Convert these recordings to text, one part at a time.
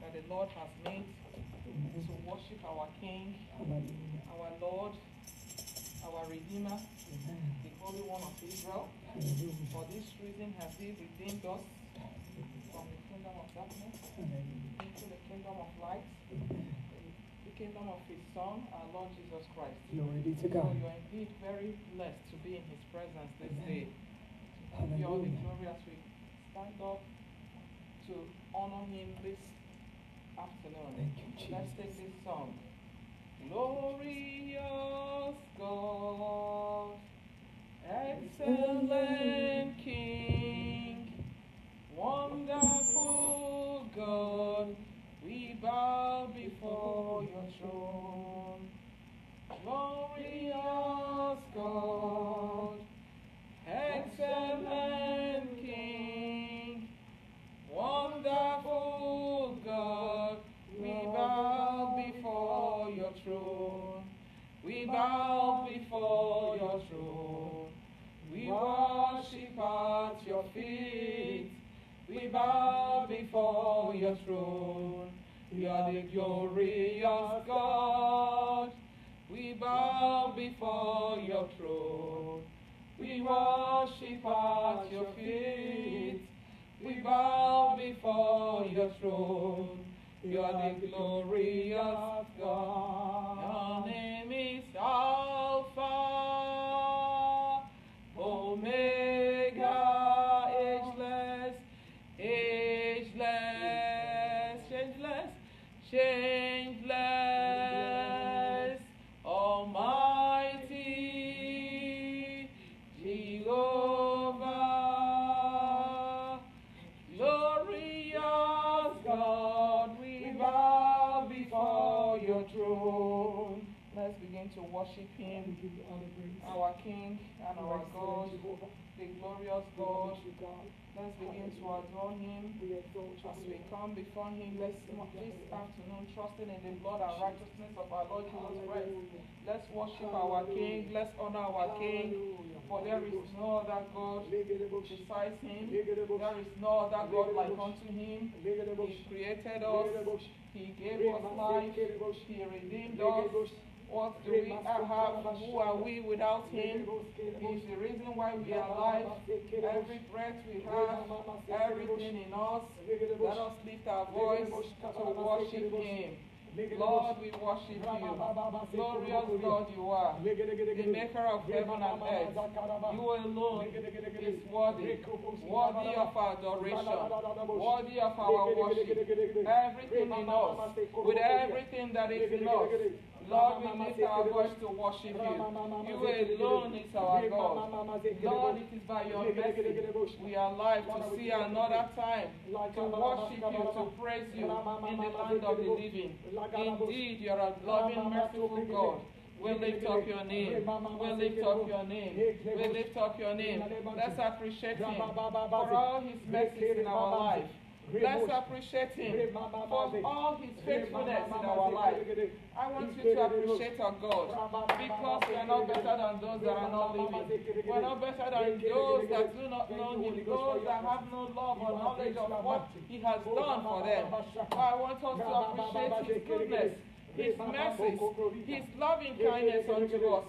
that the Lord has made to worship our King, our Lord, our Redeemer, the Holy One of Israel. For this reason has He redeemed us from the kingdom of darkness into the kingdom of light, the kingdom of His Son, our Lord Jesus Christ. Glory be to So God. you are indeed very blessed to be in His presence this day. To give you all the glory as we stand up to honor Him this afternoon. Thank you, Jesus. Let's take this song. Glorious God, excellent King, wonderful God, we bow before your throne. Glorious God, excellent King, wonderful God, we bow before your throne. We bow before your throne. We worship at your feet. We bow before your throne. You are the glorious God. We bow before your throne. We worship at your feet. We bow before your throne. You are the glorious God. Your name is Alpha, Omega, ageless, ageless, changeless, changeless, Almighty Jehovah, glorious God, we bow before your throne. Let's begin to worship Him, our King and our God, the glorious God. Let's begin to adore Him as we come before Him this afternoon, trusting in the blood and righteousness of our Lord Jesus Christ. Let's worship our King. Let's honor our King. For there is no other God besides Him. There is no other God like unto Him. He created us. He gave us life. He redeemed us. What do we have? Who are we without Him? He is the reason why we are alive. Every breath we have, everything in us. Let us lift our voice to worship Him. Lord, we worship you. Glorious God you are, the maker of heaven and earth. You alone is worthy, worthy of our adoration, worthy of our worship. Everything in us, with everything that is in us, Lord, we lift our voice to worship you. You alone is our God. Lord, it is by your mercy we are alive to see another time, to worship you, to praise you in the land of the living. Indeed, you are a loving, merciful God. We lift up your name. We lift up your name. We lift up your name. Let's appreciate Him for all His mercies in our life. Let's appreciate Him for all His faithfulness in our life. I want you to appreciate our God because we are not better than those that are not living. We are not better than those that do not know Him, those that have no love or knowledge of what He has done for them. But I want us to appreciate His goodness, His mercies, His loving kindness unto us,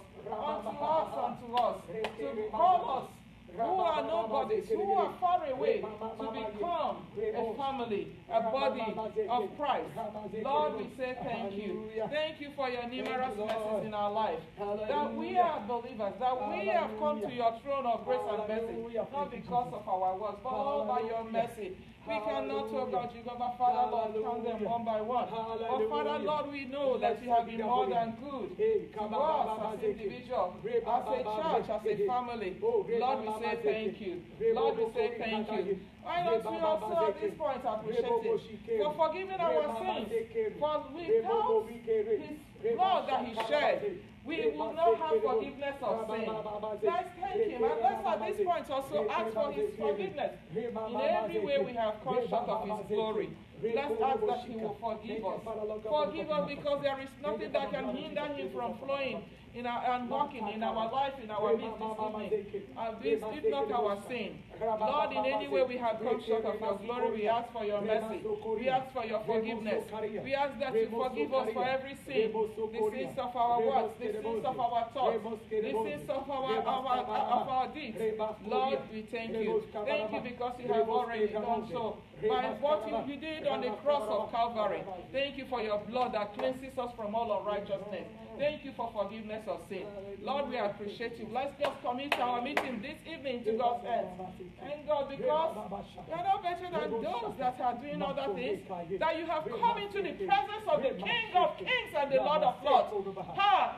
to call us who are nobodies, who are far away, to become a family, a body of Christ. Lord, we say thank you. Thank you for your numerous mercies in our life. That we are believers, that we have come to your throne of grace and mercy, not because of our works, but all by your mercy. We cannot, oh God, Jehovah, Father, Lord, count them one by one. But Father, Lord, we know that you have been more than good to us as individuals, as a church, as a family. Lord, we say thank you. Lord, we say thank you. Why don't we also at this point appreciate Him for forgiving our sins, for without His blood that He shed, we will not have forgiveness of sin. Let's thank Him, and let's at this point also ask for His forgiveness. In every way we have come short of His glory. Let's ask that He will forgive us. Forgive us because there is nothing that can hinder Him from flowing and walking in our life, in our midst this evening. If not our sin. Lord, in any way we have come short of your glory, we ask for your mercy. We ask for your forgiveness. We ask that you forgive us for every sin. The sins of our words, the sins of our thoughts, the sins of our deeds. Lord, we thank you. Thank you because you have already done so. By what you did on the cross of Calvary. Thank you for your blood that cleanses us from all unrighteousness. Thank you for forgiveness of sin. Lord, we appreciate you. Let's just commit our meeting this evening to God's hands. Thank God, because we are not better than those that are doing other things, that you have come into the presence of the King of Kings and the Lord of Lords.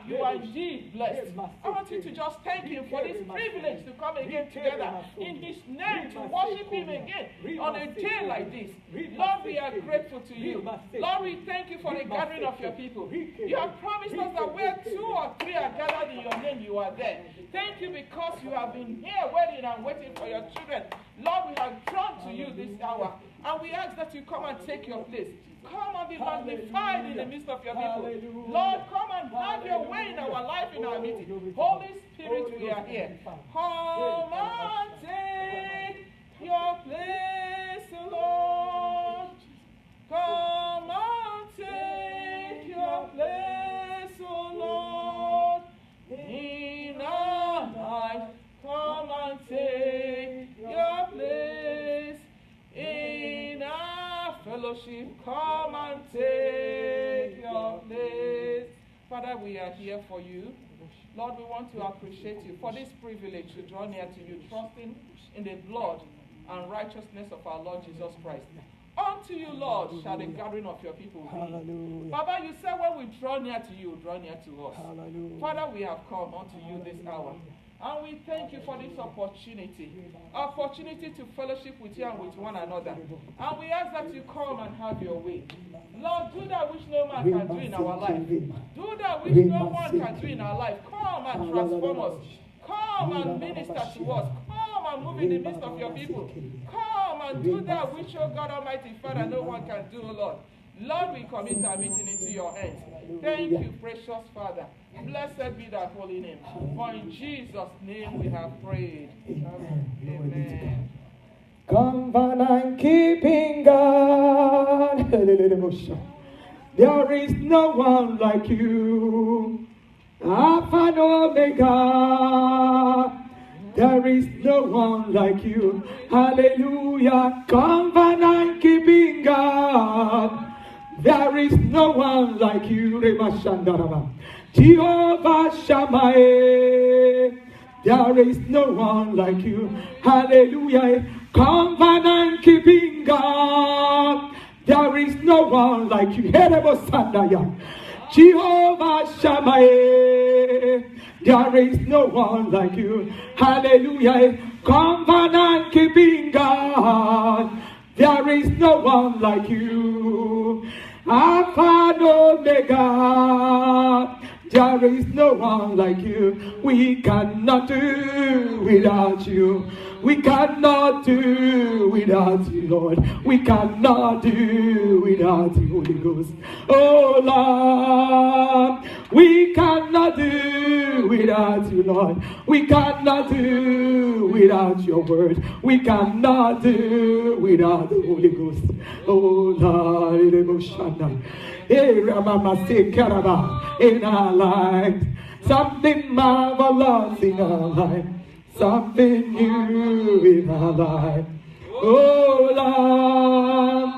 You are indeed blessed. I want you to just thank Him for this privilege to come again together in His name, to worship Him again on a day like this. Lord, we are grateful to you. Lord, we thank you for the gathering of your people. You have promised us that where 2 or 3 are gathered in your name, you are there. Thank you because you have been here waiting and waiting for your children. Lord, we have drawn to you this hour, and we ask that you come and take your place. Come and be magnified in the midst of your people. Lord, come and have your way in our life, in our meeting. Holy Spirit, we are here. Come and take your place, Lord. Come and take your place, Lord. In our life, come and take your place. In our fellowship, come and take your place. Father, we are here for you. Lord, we want to appreciate you for this privilege to draw near to you, trusting in the blood and righteousness of our Lord Jesus Christ. Unto you, Lord, shall the gathering of your people be. Hallelujah. Father, you said when we draw near to you, draw near to us. Hallelujah. Father, we have come unto you this hour. And we thank you for this opportunity to fellowship with you and with one another. And we ask that you come and have your way. Lord, do that which no man can do in our life. Do that which no one can do in our life. Come and transform us. Come and minister to us. Come and move in the midst of your people. Come and do that which, oh God Almighty Father, no one can do, Lord. Lord, we commit our meeting into your hands. Thank you, precious Father. Blessed be thy holy name. For in Jesus' name we have prayed. Amen. Covenant keeping God. There is no one like you. Alpha and Omega. There is no one like you. Hallelujah. Covenant keeping God. There is no one like you. Jehovah Shammah. There is no one like you. Hallelujah. Covenant keeping God. There is no one like you. Jehovah Shammah. There is no one like you. Hallelujah. Covenant keeping God. There is no one like you. Alpha and Omega. There is no one like you. We cannot do without you. We cannot do without you, Lord. We cannot do without you, Holy Ghost. Oh, Lord. We cannot do without you, Lord. We cannot do without your word. We cannot do without the Holy Ghost. Oh, Lord. In our lives, something marvelous in our life. Something new in our life. Oh Lord,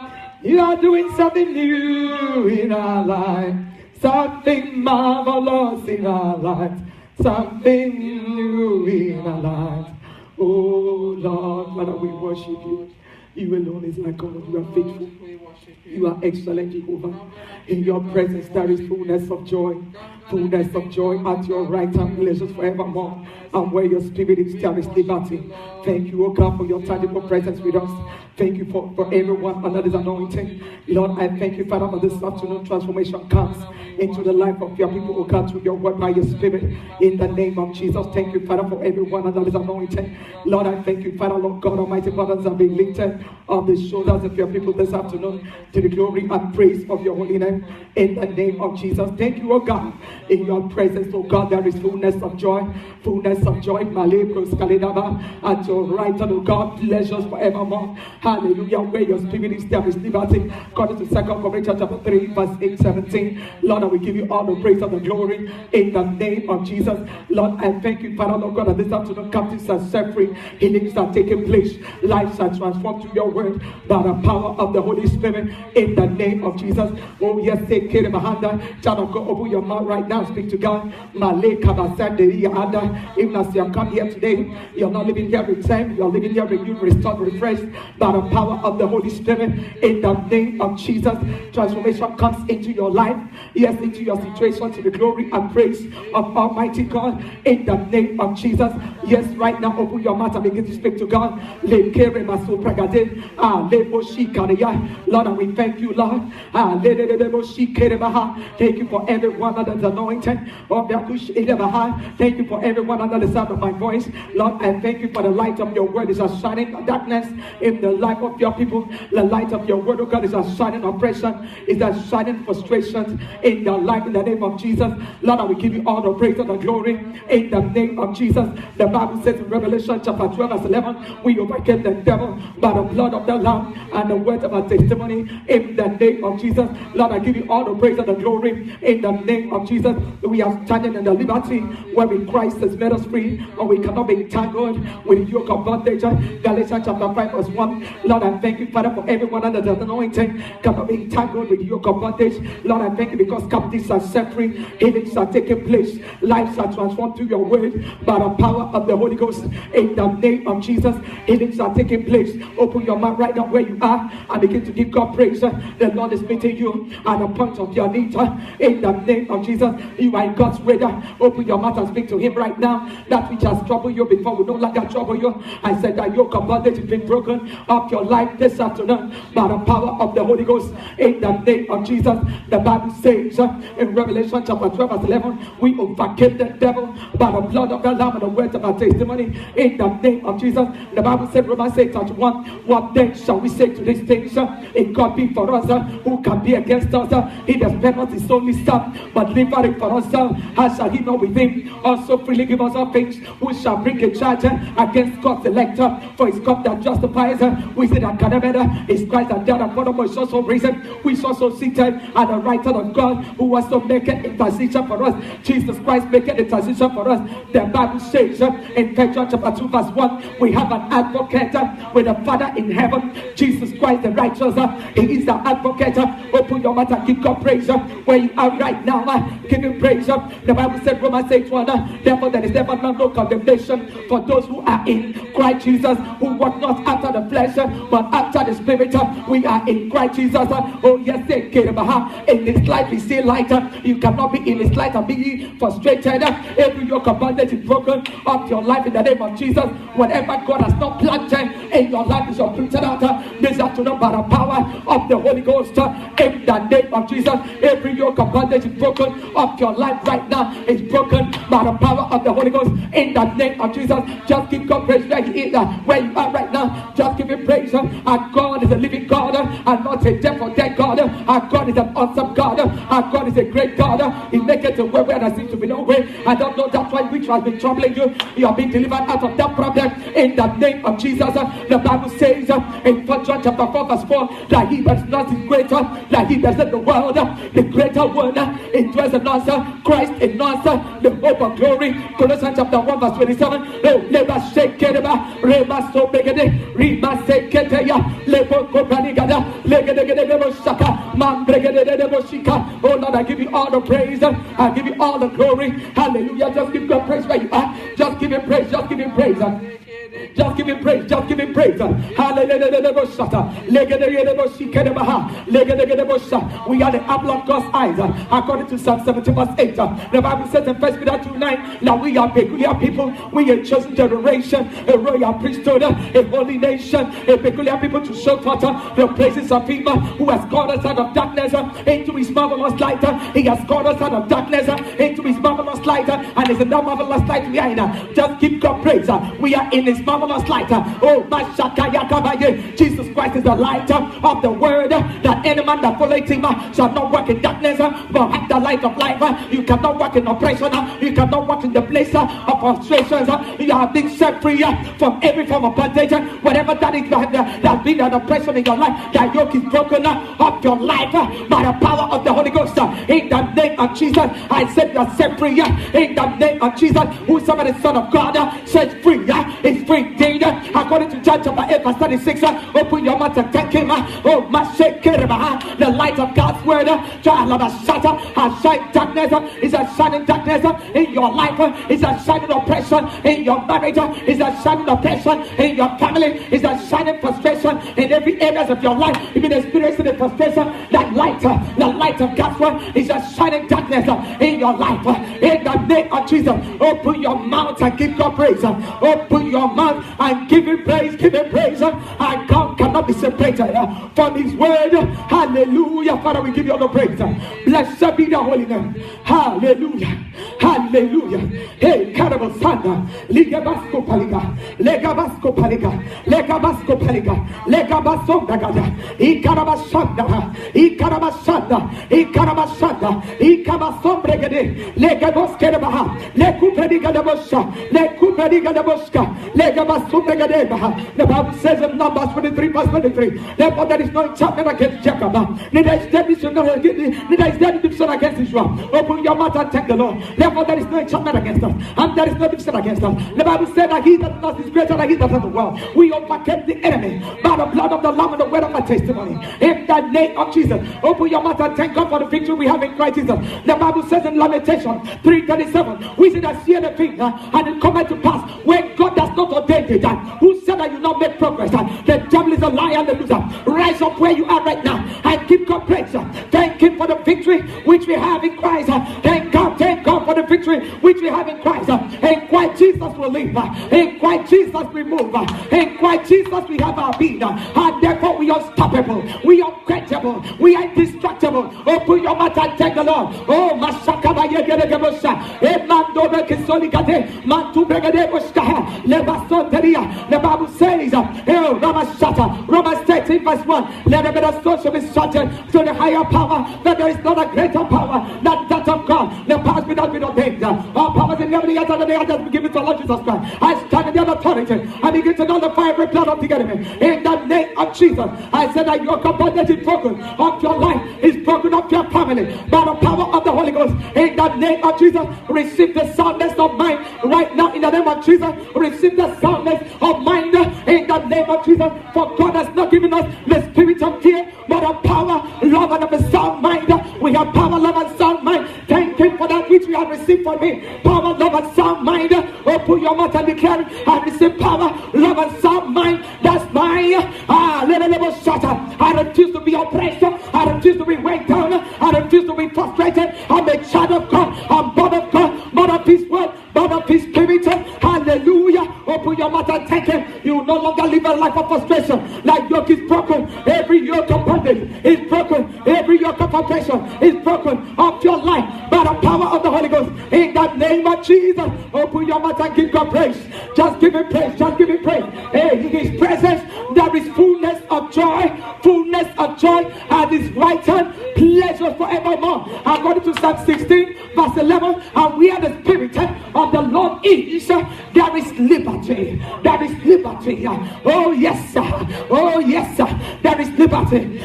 you are doing something new in our life. Something marvelous in our life. Something new in our life. Oh Lord, Father, we worship you. You alone is my God. You are faithful. You are excellent, Jehovah. In your presence there is fullness of joy. Fullness of joy at your right hand, pleasures forevermore. And where your spirit is, there is liberty. Thank you, O God, for your tangible presence with us. Thank you for everyone under this anointing. Lord, I thank you, Father, for this afternoon transformation comes into the life of your people, oh God, through your word by your spirit. In the name of Jesus, thank you, Father, for everyone under this anointing. Lord, I thank you, Father, Lord God Almighty, burdens have been lifted on the shoulders of your people this afternoon to the glory and praise of your holy name. In the name of Jesus, thank you, oh God. In your presence, oh God, there is fullness of joy, fullness of joy. At your right hand, oh God, pleasures forevermore. Hallelujah. Where your spirit is, there is liberty. According to 2 Corinthians chapter 3, verse 8, 17. Lord, I will give you all the praise and the glory in the name of Jesus. Lord, I thank you, Father, Lord God, that this afternoon captives are set free, healings are taking place, lives are transformed through your word by the power of the Holy Spirit in the name of Jesus. Oh, yes, take care of my hand. Child of God, open your mouth right now, speak to God. Even as you have come here today, you're not living here with time, you're living here renewed, restored, refreshed by the power of the Holy Spirit in the name of Jesus. Transformation comes into your life, yes, into your situation, to the glory and praise of Almighty God in the name of Jesus. Yes, right now, open your mouth and begin to speak to God. Lord, and we thank you, Lord. Thank you for everyone under the anointing. Thank you for everyone under the sound of my voice. Lord, I thank you for the light of your word is a shining darkness in the life of your people. The light of your word, oh God, is a shining oppression, is a shining frustration in their life in the name of Jesus. Lord, I will give you all the praise and the glory in the name of Jesus. The Bible says in Revelation chapter 12 verse 11, we overcame the devil by the blood of the Lamb and the word of our testimony in the name of Jesus. Lord, I give you all the praise and the glory in the name of Jesus. We are standing in the liberty wherein Christ has made us free, and we cannot be entangled with the yoke of bondage. Galatians chapter 5 verse 1. Lord, I thank you, Father, for everyone under the anointing cannot be entangled with the yoke of bondage. Lord, I thank you because captives are set free, healings are taking place, lives are transformed through your word by the power of the Holy Ghost in the name of Jesus. Healings are taking place. Open your mouth right now where you are and begin to give God praise. The Lord is meeting you at the point of your need in the name of Jesus. You are in God's radar. Open your mouth and speak to him right now. That which has troubled you before will no longer trouble you. I said that yoke of bondage has been broken off your life this afternoon by the power of the Holy Ghost in the name of Jesus. The Bible says in Revelation chapter 12 verse 11, we overcame the devil by the blood of the Lamb and the words of our testimony in the name of Jesus. The Bible said, Romans 8:31, what then shall we say to these things? If God be for us, who can be against us? He that spared not his only son, but delivered it for us, how shall he not with him also freely give us all things? Who shall bring a charge against God's elect? For it's God that justifies. We say that Kadabeda is Christ, and that furthermore is also risen, who is also seated at the right hand of God, who also maketh intercession for us. Jesus Christ maketh intercession for us. The Bible says in John chapter 2 verse 1, we have an advocate with the Father in heaven, Jesus Christ the righteous. He is the advocate. Open your mouth and give God praise where you are right now. Give him praise. The Bible said, Romans 8:1, therefore there is never no condemnation for those who are in Christ Jesus, who walk not after the flesh but after the spirit. We are in Christ Jesus. Oh yes, in this life is still light. You cannot be in this light and be frustrated. Every yoke of bondage is broken off your life in the name of Jesus. Whatever God has not planted in your life is uprooted out this afternoon by the power of the Holy Ghost in the name of Jesus. Every yoke of bondage is broken off your life right now. Is broken by the power of the Holy Ghost in the name of Jesus. Just give God praise where He is, where you are right now. Just give Him praise. Our God is a living God and not a dead or dead God. Our God is an awesome God. Our God is a great God. He makes it a way where there seems to be no way. I don't know that one which has been troubling you. You have been delivered out of that problem in the name of Jesus. The Bible says in 1 John chapter 4 verse 4 that He that is not is greater, that He that is in the world, the greater one indwells in us, Christ in us, the hope of glory. Colossians chapter 1 verse 27. Leba shekereba, reba so begede, reba seketeya, lebo kopanigada, legede debo shaka, mambregede debo shika. Oh Lord, I give you all the praise. I give you all the glory. Hallelujah. Just give God praise where you are. Just give Him praise. Just give Him praise. Just give him praise. Just give him praise. We are the apple of God's eyes. According to Psalm 70 verse 8. The Bible says in 1 Peter 2:9, now we are peculiar people. We are a chosen generation, a royal priesthood, a holy nation, a peculiar people to show forth the praises of him who has called us out of darkness into his marvelous light. He has called us out of darkness into his marvelous light, and is in that marvelous light we are in. Just give God praise. We are in his marvelous light. Oh, Jesus Christ is the light of the word, that any man that follows him shall not walk in darkness, but have the light of life. You cannot walk in oppression. You cannot walk in the place of frustrations. You have been set free from every form of bondage. Whatever that is that has been an oppression in your life, that yoke is broken off your life by the power of the Holy Ghost. In the name of Jesus, I said you are set free. In the name of Jesus, whosoever the Son of God sets free is free indeed. According to John chapter 8 verse 36, open your mouth and thank him. Oh, the light of God's word has shined darkness. Is a shining darkness in your life. Is a shining oppression in your marriage. Is a shining oppression in your family. Is a shining frustration in every areas of your life. You've been experiencing the frustration. That light, the light of God's word is a shining darkness in your life. In the name of Jesus, open your mouth and give God praise. Open your mouth and give him praise. Give him praise. And God cannot be separated from his word. Hallelujah. Father, we give you all the praise. Blessed be the holy name. Hallelujah. Hallelujah. Hey, Carabas Sanda, Ligabasco Paliga, Legabasco Paliga, Legabasco Paliga, Legabaso Dagada, Icarabasanda, Icarabasanda, Icarabasanda, Icabasom Bregade, Legabos Kerebaha, Lecupediga de Bosca, Lecupediga de Bosca, Legabasum Bregadebaha. The Bible says in Numbers 23 verse 23, therefore there is no enchantment against Jacob, neither is there division against Israel. Open your mouth and thank the Lord. Therefore there is no enchantment against us, and there is no division against us. The Bible said that he that does is greater than he that does the world. We overcame the enemy by the blood of the Lamb and the word of our testimony. In the name of Jesus, open your mouth and thank God for the victory we have in Christ Jesus. The Bible says in Lamentation 3:37, we see that fear the thing and it cometh to pass when God does not ordain it. Who said that you not make progress? The devil is a liar and a loser. Rise up where you are right now and give God praise. Thank him for the victory which we have in Christ. Thank God for the victory which we have in Christ. In Christ Jesus will live. In Christ Jesus we move. In Christ Jesus we have our being. And therefore we are unstoppable. We are unquenchable. We are indestructible. Open your mouth and thank the Lord. Oh, Masakaba Yegerebosha. Emando Bekisoligade. Mantu Bregadebosha. Lebasonteria. The Bible says, Romans 13 verse 1. Let every soul shall be subject to the higher power, that there is not a greater power than that of God. The powers be not ordained. All powers in heaven and the earth has been given to Lord Jesus Christ. I stand in the authority. I begin to nullify every plan of the enemy. In the name of Jesus, I said that your bondage is broken off your life, is broken off your family by the power of the Holy Ghost. In the name of Jesus, receive the soundness of mind right now. In the name of Jesus, receive the soundness of mind. In the name of Jesus, for God has not given us the spirit of fear, but of power, love, and of a sound mind. We have power, love, and sound mind. Thank him for that which we have received from him. Power, love, and sound mind. Open your mouth and declare it. I receive power, love, and sound mind. That's mine. I refuse to be oppressed. I refuse to be weighed down. I refuse to be frustrated. I'm a child of God. I'm born of God, born of his word, born of his spirit. Hallelujah. Open your mouth and thank him. You will no longer live a life of frustration. Like yoke is broken. Every yoke of bondage is broken. Every yoke of oppression is broken off your life by the power of the Holy Ghost. In the name of Jesus, open your mouth and give God praise. Just give him praise. Just give him praise. Hey, in his presence there is fullness of joy. Fullness of joy at his right hand, pleasure forevermore. According to Psalm 16 verse 11, and where the spirit of the Lord is, there is liberty. There is liberty. Oh yes, sir. Oh yes, sir. There is liberty.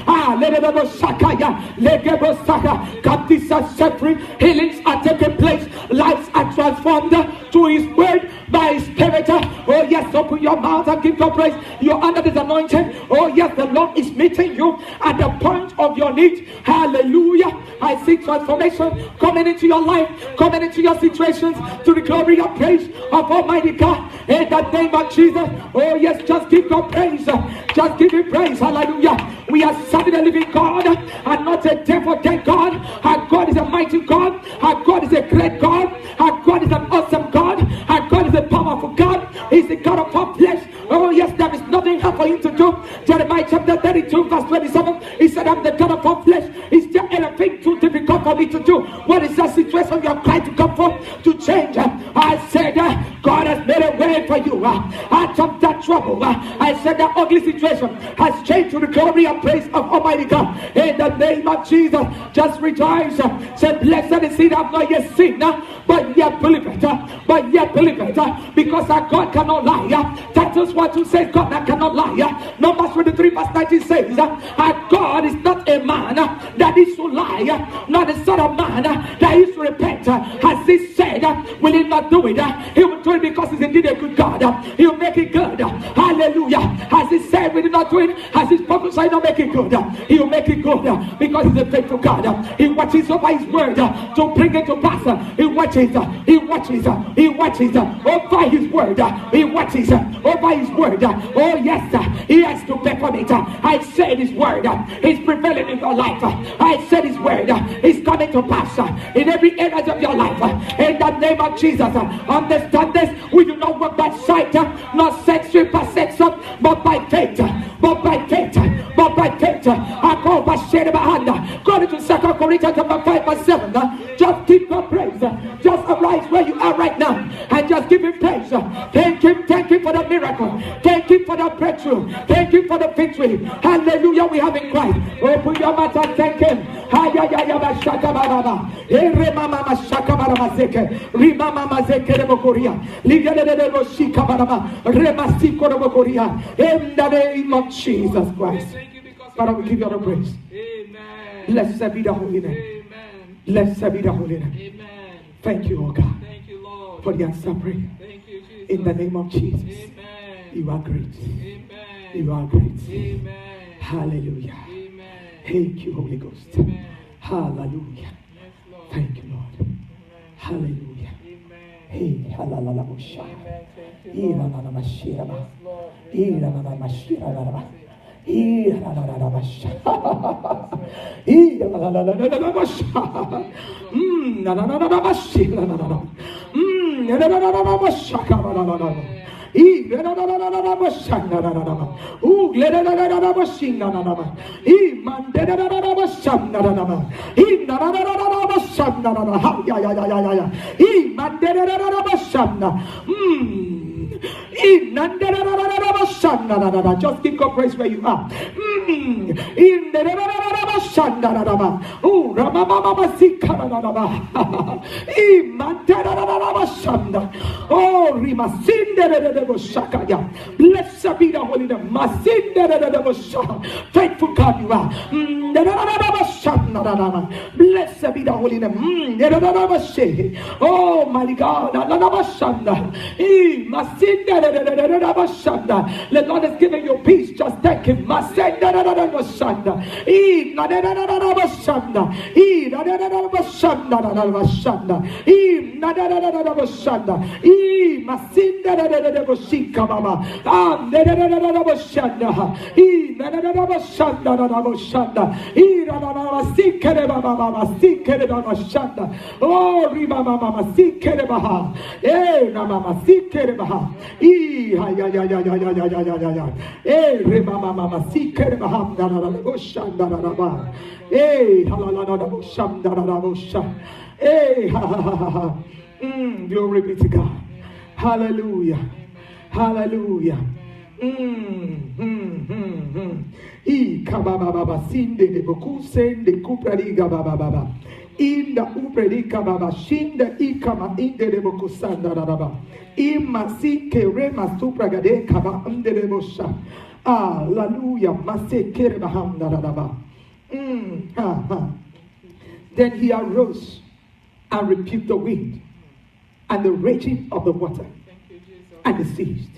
Captives are set free. Healings are taking place. Lives are transformed to his word by his spirit. Oh yes, open your mouth and give God praise. You're under this anointing. Oh yes, the Lord is meeting you at the point of your need. Hallelujah. I see transformation coming into your life, coming into your situations, to the glory and praise of Almighty God. In the name of Jesus. Oh yes, just give God praise. Just give him praise. Hallelujah. We are serving a living God and not a dead for dead God. Our God is a mighty God. Our God is a great God. Our God is an awesome God. Our God is a powerful God. He's the God of all flesh. Oh yes, there is nothing hard for him to do. Jeremiah chapter 32 verse 27. He said, I'm the God of all flesh. Is there anything too difficult for me to do? What is that situation you are trying to come for to change? I said, God has made a way for you out of that trouble. I said that ugly situation has changed to the glory and praise of Almighty God. In the name of Jesus, just rejoice. Say, blessed is he that I've not yet seen, but yet believe it. But yet believe it. Because our God cannot lie. Titus 1:2 says God that cannot lie. Numbers 23 verse 19 says, our God is not a man that is to lie, not the son of man that is to repent. Has he said, will he not do it? He will do it because he's indeed a good God. He'll make it good. Hallelujah. Has he said, will he not do it? Has he spoken, so he'll not make it good? He'll make it good because he's a faithful God. He watches over his word to bring it to pass. He watches over his word. He watches over his word. Oh yes, he has to perform it. I said his word is prevailing in your life. I said his word is coming to pass in every area of your life. In the name of Jesus, understand this. We do not work by sight, not sensory perception, but by faith. But by faith. But by faith. I call by shade of my hand. Go to 2 Corinthians chapter 5 verse 7. Just keep your praise. Just arise where you are right now and just give him praise. Thank him for the miracle. Thank him for the breakthrough. Thank him for the victory. Hallelujah, we have in Christ. Open your mouth and thank him. In the name of Jesus Christ. Father, we give you all the praise. Amen. Blessed be the holy name. Amen. Blessed be the holy name. Amen. Thank you, oh God. Thank you, Lord. For the answer prayer. Thank you, Jesus. In the name of Jesus. Amen. You are great. Amen. You are great. Amen. Hallelujah. Amen. Thank you, Holy Ghost. Amen. Hallelujah. Yes, Lord. Thank you, Lord. Amen. Hallelujujah. Amen. Hey, hallelujah. Amen. Thank you, Lord. Yes, Lord. Just give God praise where you are. Blessed be the holy name. Faithful God you are. Blessed be the holy name. Oh my God. The Lord has given you peace. Just thank him. Glory be to God. Hallelujah. Hallelujah. Inda upredika baba shinda ikama inde de bokusanda raba imasi kerema supragade kaba inde de bosha. Hallelujah. Mase kereba hamda raba. Then he arose and rebuked the wind and the raging of the water, and it ceased.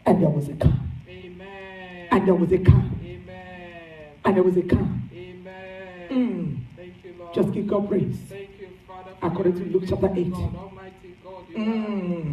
And there was a car. Amen. And there was a car. Amen. And there was a car. Amen. Thank you, Lord. Just give God praise. Thank you, Father. According to Luke chapter 8. God, Almighty God, you are.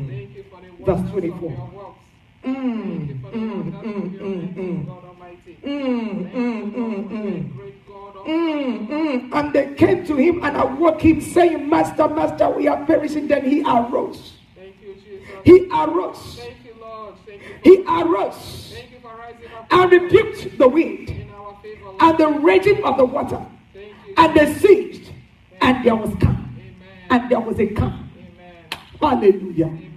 Thank you for the Verse wonders 24. of your works. Thank you for the wonders of your name, God Almighty. Thank you, Lord, for the great God Almighty. And they came to him and awoke him, saying, Master, Master, we are perishing. Then he arose. Thank you, Jesus. He arose. Thank you, Lord. Thank you. He arose. Thank you for rising up And rebuked the wind in our favor, Lord. and the raging of the water. Thank you. And they ceased. And there was calm. Amen. And there was a calm. Amen. Hallelujah. Amen.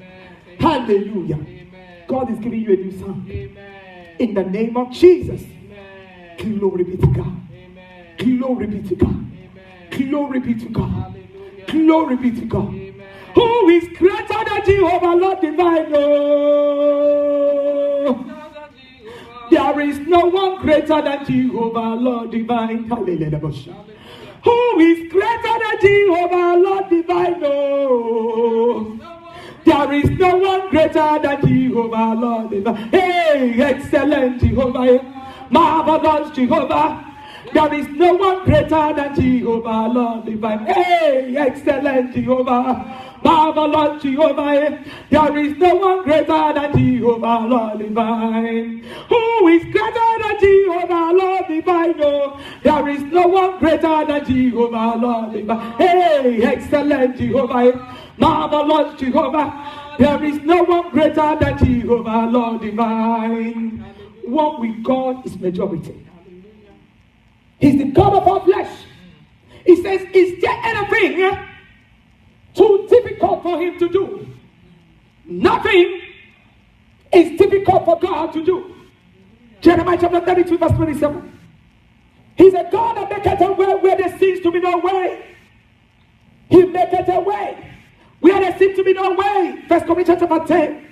Thank you. Hallelujah. Amen. God is giving you a new song. Amen. In the name of Jesus. Amen. Glory be to God. Amen. Glory be to God. Amen. Glory be to God. Hallelujah. Glory be to God. Amen. Who is greater than Jehovah, Lord divine? Oh, there is no one greater than Jehovah, Lord divine. Hallelujah. Who is greater than Jehovah, Lord divine? Oh, there is no one greater than Jehovah, Lord divine. Hey, excellent Jehovah, marvelous Jehovah. There is no one greater than Jehovah, Lord divine. Hey, excellent Jehovah, marvelous Jehovah. There is no one greater than Jehovah, Lord divine. Who is greater than Jehovah, Lord divine? No, there is no one greater than Jehovah, Lord divine. Hey, excellent Jehovah, marvelous Jehovah. There is no one greater than Jehovah, Lord divine. One with God is majority. He's the God of all flesh. He says, is there anything too difficult for him to do? Nothing is difficult for God to do. Jeremiah chapter 32 verse 27. He's a God that maketh a way where there seems to be no way. He maketh a way where there seems to be no way. 1 Corinthians chapter 10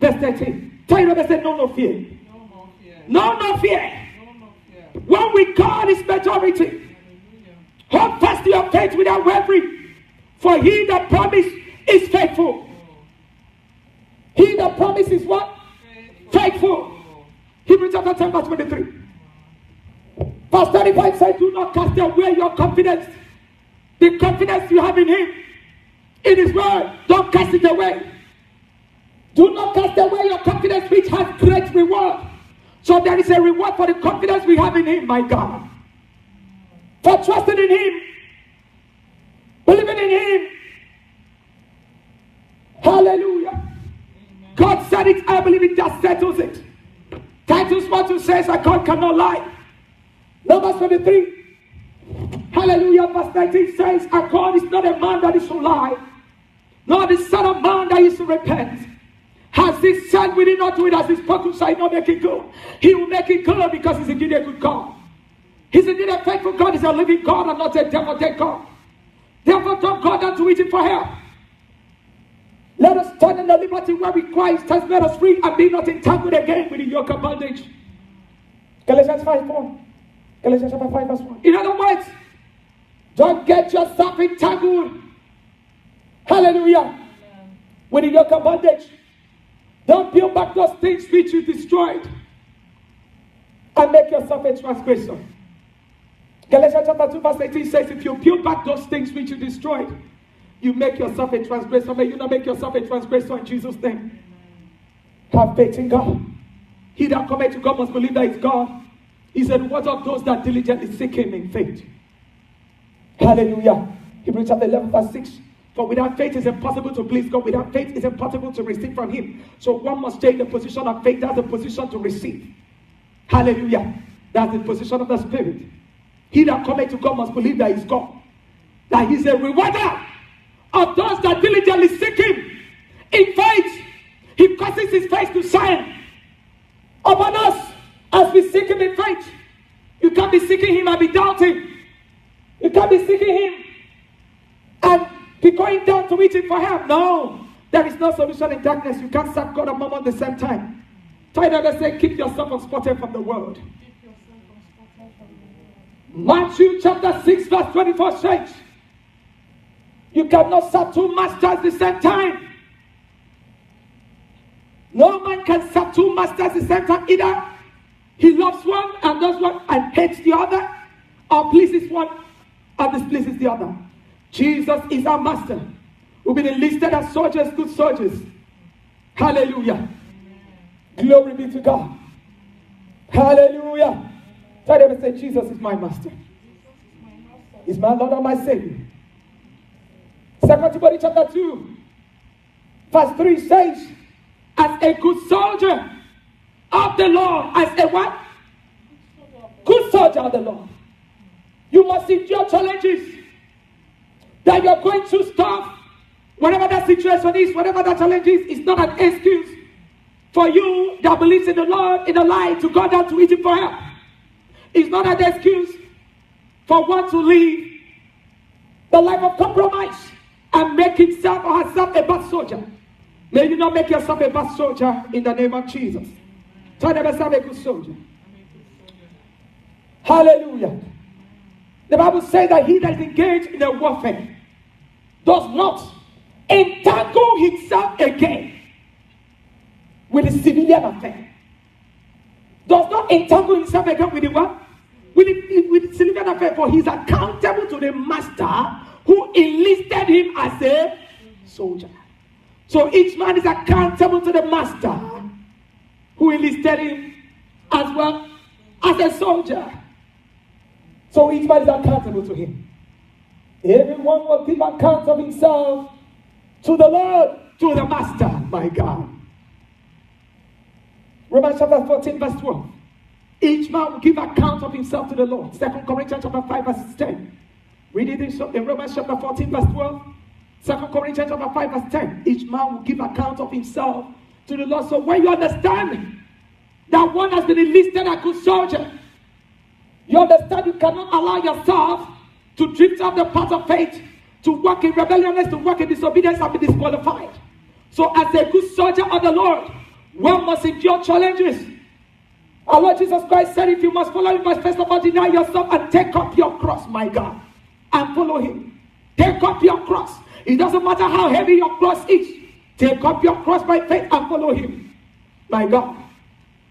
verse 13. Tell you what they said, no fear. No fear. One with God is majority. Hold fast your faith without wavering. For he that promised is faithful. He that promised is what? Faithful. Hebrews chapter 10 verse 23. Verse 35 says, do not cast away your confidence. The confidence you have in him, in his word. Don't cast it away. Do not cast away your confidence, which has great reward. So there is a reward for the confidence we have in him, my God. For trusting in him, believing in him. Hallelujah. Amen. God said it, I believe it, that settles it. Titus 1:2 says that God cannot lie. Numbers 23. Hallelujah. Verse 19 says, and God is not a man that he should lie, nor the son of man that he should repent. Has he said, will he not do it? Has he spoken, shall he not make it good? He will make it good because he's indeed a good God. He's indeed a faithful God. He's a living God and not a devil-dead God. Therefore, don't go down to eating for help. Let us stand in the liberty where Christ has made us free and be not entangled again with the yoke of bondage. Galatians 5:4. Galatians chapter 5 verse 1. In other words, don't get yourself entangled. Hallelujah. With the yoke of bondage. Don't build back those things which you destroyed and make yourself a transgressor. Galatians chapter 2 verse 18 says, if you build back those things which you destroyed, you make yourself a transgressor. May you not make yourself a transgressor in Jesus' name. Have faith in God. He that cometh to God must believe that it's God. He said, what of those that diligently seek him in faith? Hallelujah. Hebrews chapter 11 verse 6. For without faith it's impossible to please God. Without faith it's impossible to receive from him. So one must stay in the position of faith. That's the position to receive. Hallelujah. That's the position of the Spirit. He that cometh to God must believe that he's God. That he's a rewarder of those that diligently seek him in faith. He causes his face to shine upon us as we seek him in faith. You can't be seeking him and be doubting. You can't be seeking him and be going down to eating for help. No. There is no solution in darkness. You can't serve God and Mammon at the same time. Title say, keep yourself unspotted from the world. Matthew chapter 6 verse 24 says, you cannot serve two masters at the same time. No man can serve two masters at the same time. Either he loves one and does one and hates the other, or pleases one and displeases the other. Jesus is our master. We've been enlisted as soldiers, good soldiers. Hallelujah. Glory be to God. Hallelujah. Tell them and say, Jesus is my master. He's my Lord and my Savior. 2 Timothy chapter 2, verse 3 says, as a good soldier of the Lord, as a what? Good soldier of the Lord. You must endure challenges that you're going through stuff. Whatever that situation is, whatever that challenge is, it's not an excuse for you that believes in the Lord, in the light, to go down to Egypt for help. It's not an excuse for one to live the life of compromise and make himself or herself a bad soldier. May you not make yourself a bad soldier in the name of Jesus. Tell them yourself a good soldier. Hallelujah. The Bible says that he that is engaged in a warfare does not entangle himself again with the civilian affair. Does not entangle himself again with the what? With the civilian affair, for he is accountable to the master who enlisted him as a soldier. So each man is accountable to the master who enlisted him as well as a soldier. So each man is accountable to him. Everyone will give account of himself to the Lord, to the master, my God. Romans chapter 14, verse 12. Each man will give account of himself to the Lord. 2 Corinthians chapter 5, verse 10. Read it in Romans chapter 14, verse 12. 2 Corinthians chapter 5, verse 10. Each man will give account of himself to the Lord. So when you understand that one has been enlisted as a good soldier, you understand you cannot allow yourself to drift off the path of faith, to walk in rebelliousness, to walk in disobedience, and be disqualified. So as a good soldier of the Lord, one must endure challenges. Our Lord Jesus Christ said, if you must follow him, you must first of all deny yourself and take up your cross, my God, and follow him. Take up your cross. It doesn't matter how heavy your cross is. Take up your cross by faith and follow him. My God.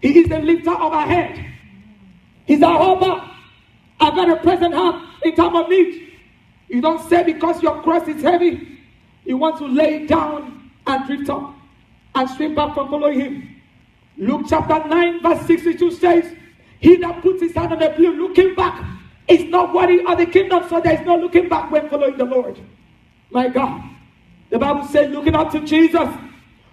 He is the lifter of our head. He's our helper. A very present help in time of need. You don't say because your cross is heavy, you want to lay it down and drift up and swim back from following him. Luke chapter 9 verse 62 says, he that puts his hand on the plough looking back is not worthy of the kingdom. So there is no looking back when following the Lord. My God. The Bible says, looking up to Jesus,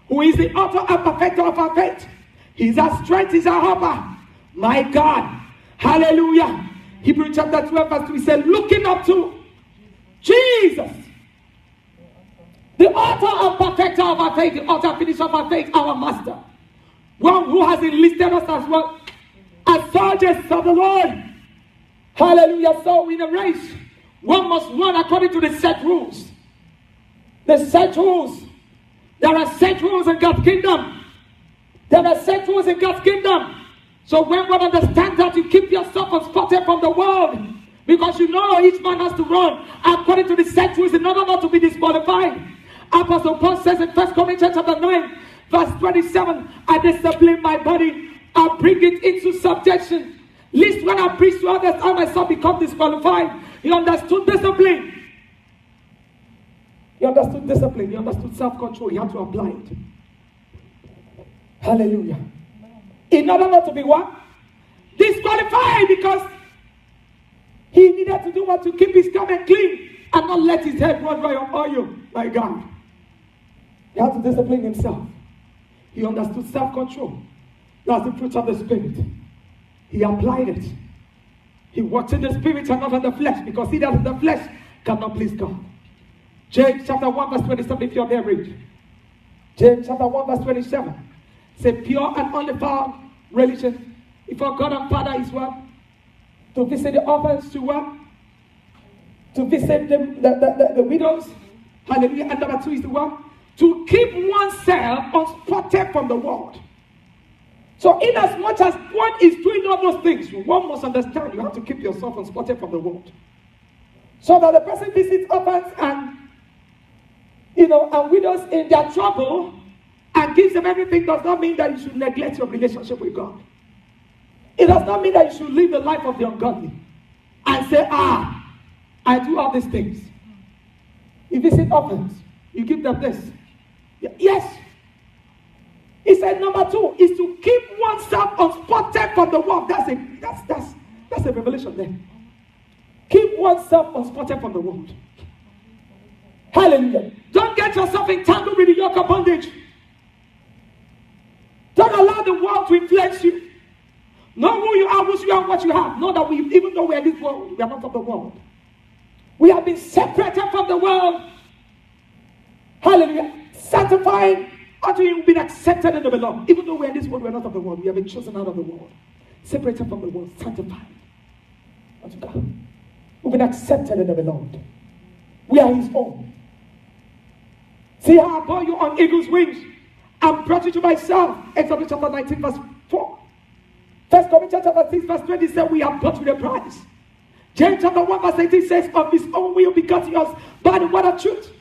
who is the author and perfecter of our faith. He's our strength, he's our helper. My God. Hallelujah. Hebrews chapter 12 verse 3 says, looking up to Jesus, the author and perfecter of our faith, the author and finisher of our faith, our master. One who has enlisted us as well as soldiers of the Lord. Hallelujah. So in a race, one must run according to the set rules. The set rules. There are set rules in God's kingdom. There are set rules in God's kingdom. So when one understands that, you keep yourself unspotted from the world. Because you know each man has to run according to the set rules in order not to be disqualified. Apostle Paul says in 1 Corinthians chapter 9, verse 27, I discipline my body, I bring it into subjection. Lest when I preach to others, I myself become disqualified. He understood discipline. He understood discipline. He understood self-control. He had to apply it. Hallelujah. In order not to be what? Disqualified, because he needed to do what? To keep his garment clean and not let his head run dry of oil. My God. He had to discipline himself. He understood self-control. That's the fruit of the Spirit. He applied it. He walked in the Spirit and not in the flesh, because he that is in the flesh cannot please God. James chapter 1 verse 27, if you're there, read. James chapter 1 verse 27. Say pure and undefiled religion before God and Father is what? To visit the orphans, to what? To visit the widows. Hallelujah. And number 2 is the what? To keep oneself unspotted from the world. So in as much as one is doing all those things, one must understand you have to keep yourself unspotted from the world. So that the person visits orphans and, and widows in their trouble, and gives them everything does not mean that you should neglect your relationship with God. It does not mean that you should live the life of the ungodly and say, I do all these things. You visit orphans, you give them this. Yes. He said number 2 is to keep oneself unspotted from the world. That's a revelation there. Keep oneself unspotted from the world. Hallelujah. Don't get yourself entangled with the yoke of bondage. Don't allow the world to influence you. Know who you are, who you are, and what you have. Know that even though we are in this world, we are not of the world. We have been separated from the world. Hallelujah. Sanctified until you've been accepted in the beloved. Even though we are in this world, we are not of the world. We have been chosen out of the world. Separated from the world. Sanctified unto God. We've been accepted in the beloved. We are his own. See how I bore you on eagle's wings and brought you to myself. Exodus chapter 19 verse 4. 1 Corinthians chapter 6 verse 20 says we are bought with a price. James chapter 1 verse 18 says of his own will begot us by the word of truth.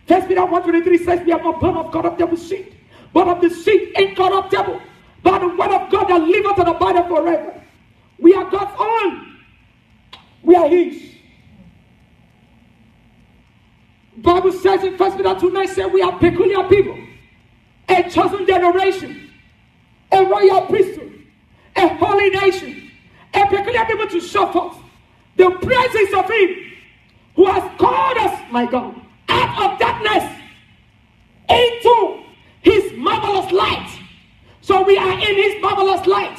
1 Peter 1:23 says we are not born of corruptible seed, but of the seed incorruptible, by the word of God that liveth and abideth forever. We are God's own. We are his. Bible says in 1 Peter 2:9 says we are peculiar people, a chosen generation, a royal priesthood, a holy nation, a peculiar people to show forth the praises of him who has called us, my God, out of darkness into his marvelous light. So we are in his marvelous light.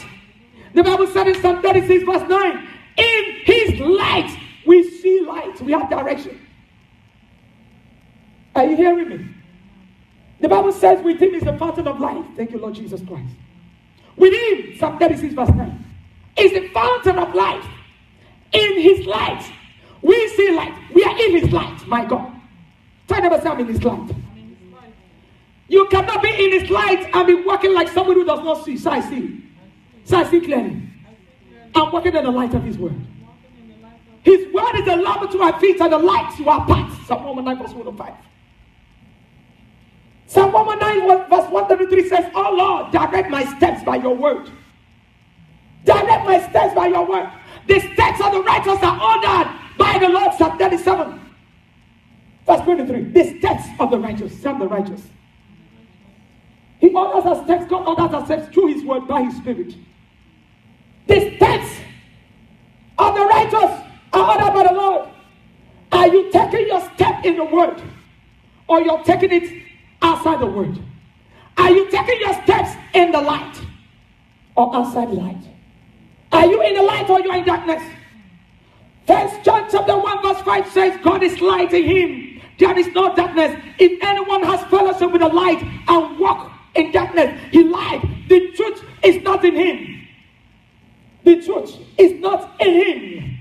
The Bible said in Psalm 36 verse 9, in his light we see light. We have direction. Are you hearing me? The Bible says with him is the fountain of life. Thank you, Lord Jesus Christ. With him, Psalm 36 verse 9, is the fountain of life. In his light, we see light. We are in his light, my God. Tell never say I'm in his light. You cannot be in his light and be walking like somebody who does not see. So I see. So I see clearly. I'm walking in the light of his word. His word is a lamp to our feet and a light to our path. Psalm 119 verse 105. Psalm 119 verse 133 says, oh Lord, direct my steps by your word. Direct my steps by your word. The steps of the righteous are ordered by the Lord. Psalm 37 verse 23. The steps of the righteous. Psalm the righteous. He orders our steps. God orders our steps through his word by his spirit. The steps of the righteous are ordered by the Lord. Are you taking your step in the word, or you're taking it outside the word? Are you taking your steps in the light or outside the light? Are you in the light or you are in darkness? 1 John chapter 1 verse 5 says God is light, in him there is no darkness. If anyone has fellowship with the light and walk in darkness, he lied. The truth is not in him. The truth is not in him.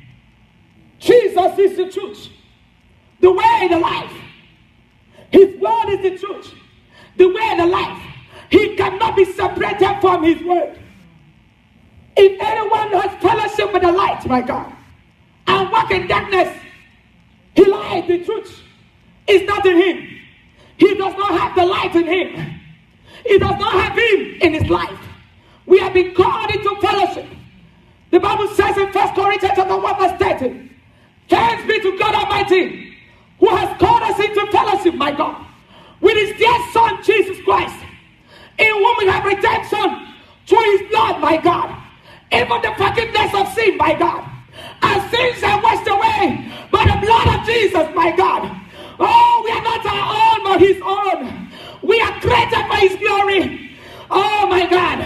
Jesus is the truth, the way and the life. His word is the truth, the way and the life. He cannot be separated from his word. If anyone has fellowship with the light, my God, and walk in darkness, he lied. The truth is not in him. He does not have the light in him. He does not have him in his life. We have been called into fellowship. The Bible says in 1 Corinthians chapter 1 verse 30, thanks be to God Almighty, who has called us into fellowship, my God, with his dear Son, Jesus Christ, in whom we have redemption through his blood, my God, even the forgiveness of sin, my God. Our sins are washed away by the blood of Jesus, my God. Oh, we are not our own, but his own. We are created by his glory. Oh, my God.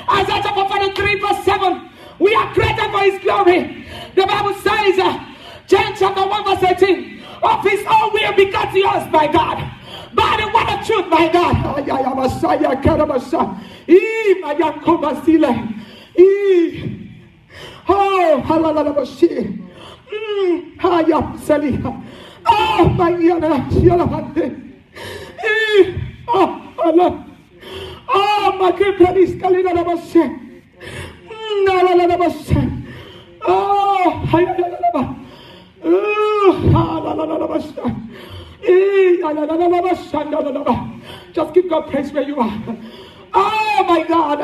Isaiah chapter 43 verse 7, we are created by his glory. The Bible says, James chapter 1 verse 18, of his own will begot us, my God, by the word of truth, my God. Oh, halalalabashi. Hayam Saliha. Oh, my Yana, Yalamande. Oh, Allah. Oh, my Kiparis Kalinabashi. Nalalabasha. Oh, Hayalalaba. Oh, Halalabasha. Just give God praise where you are. Oh my God.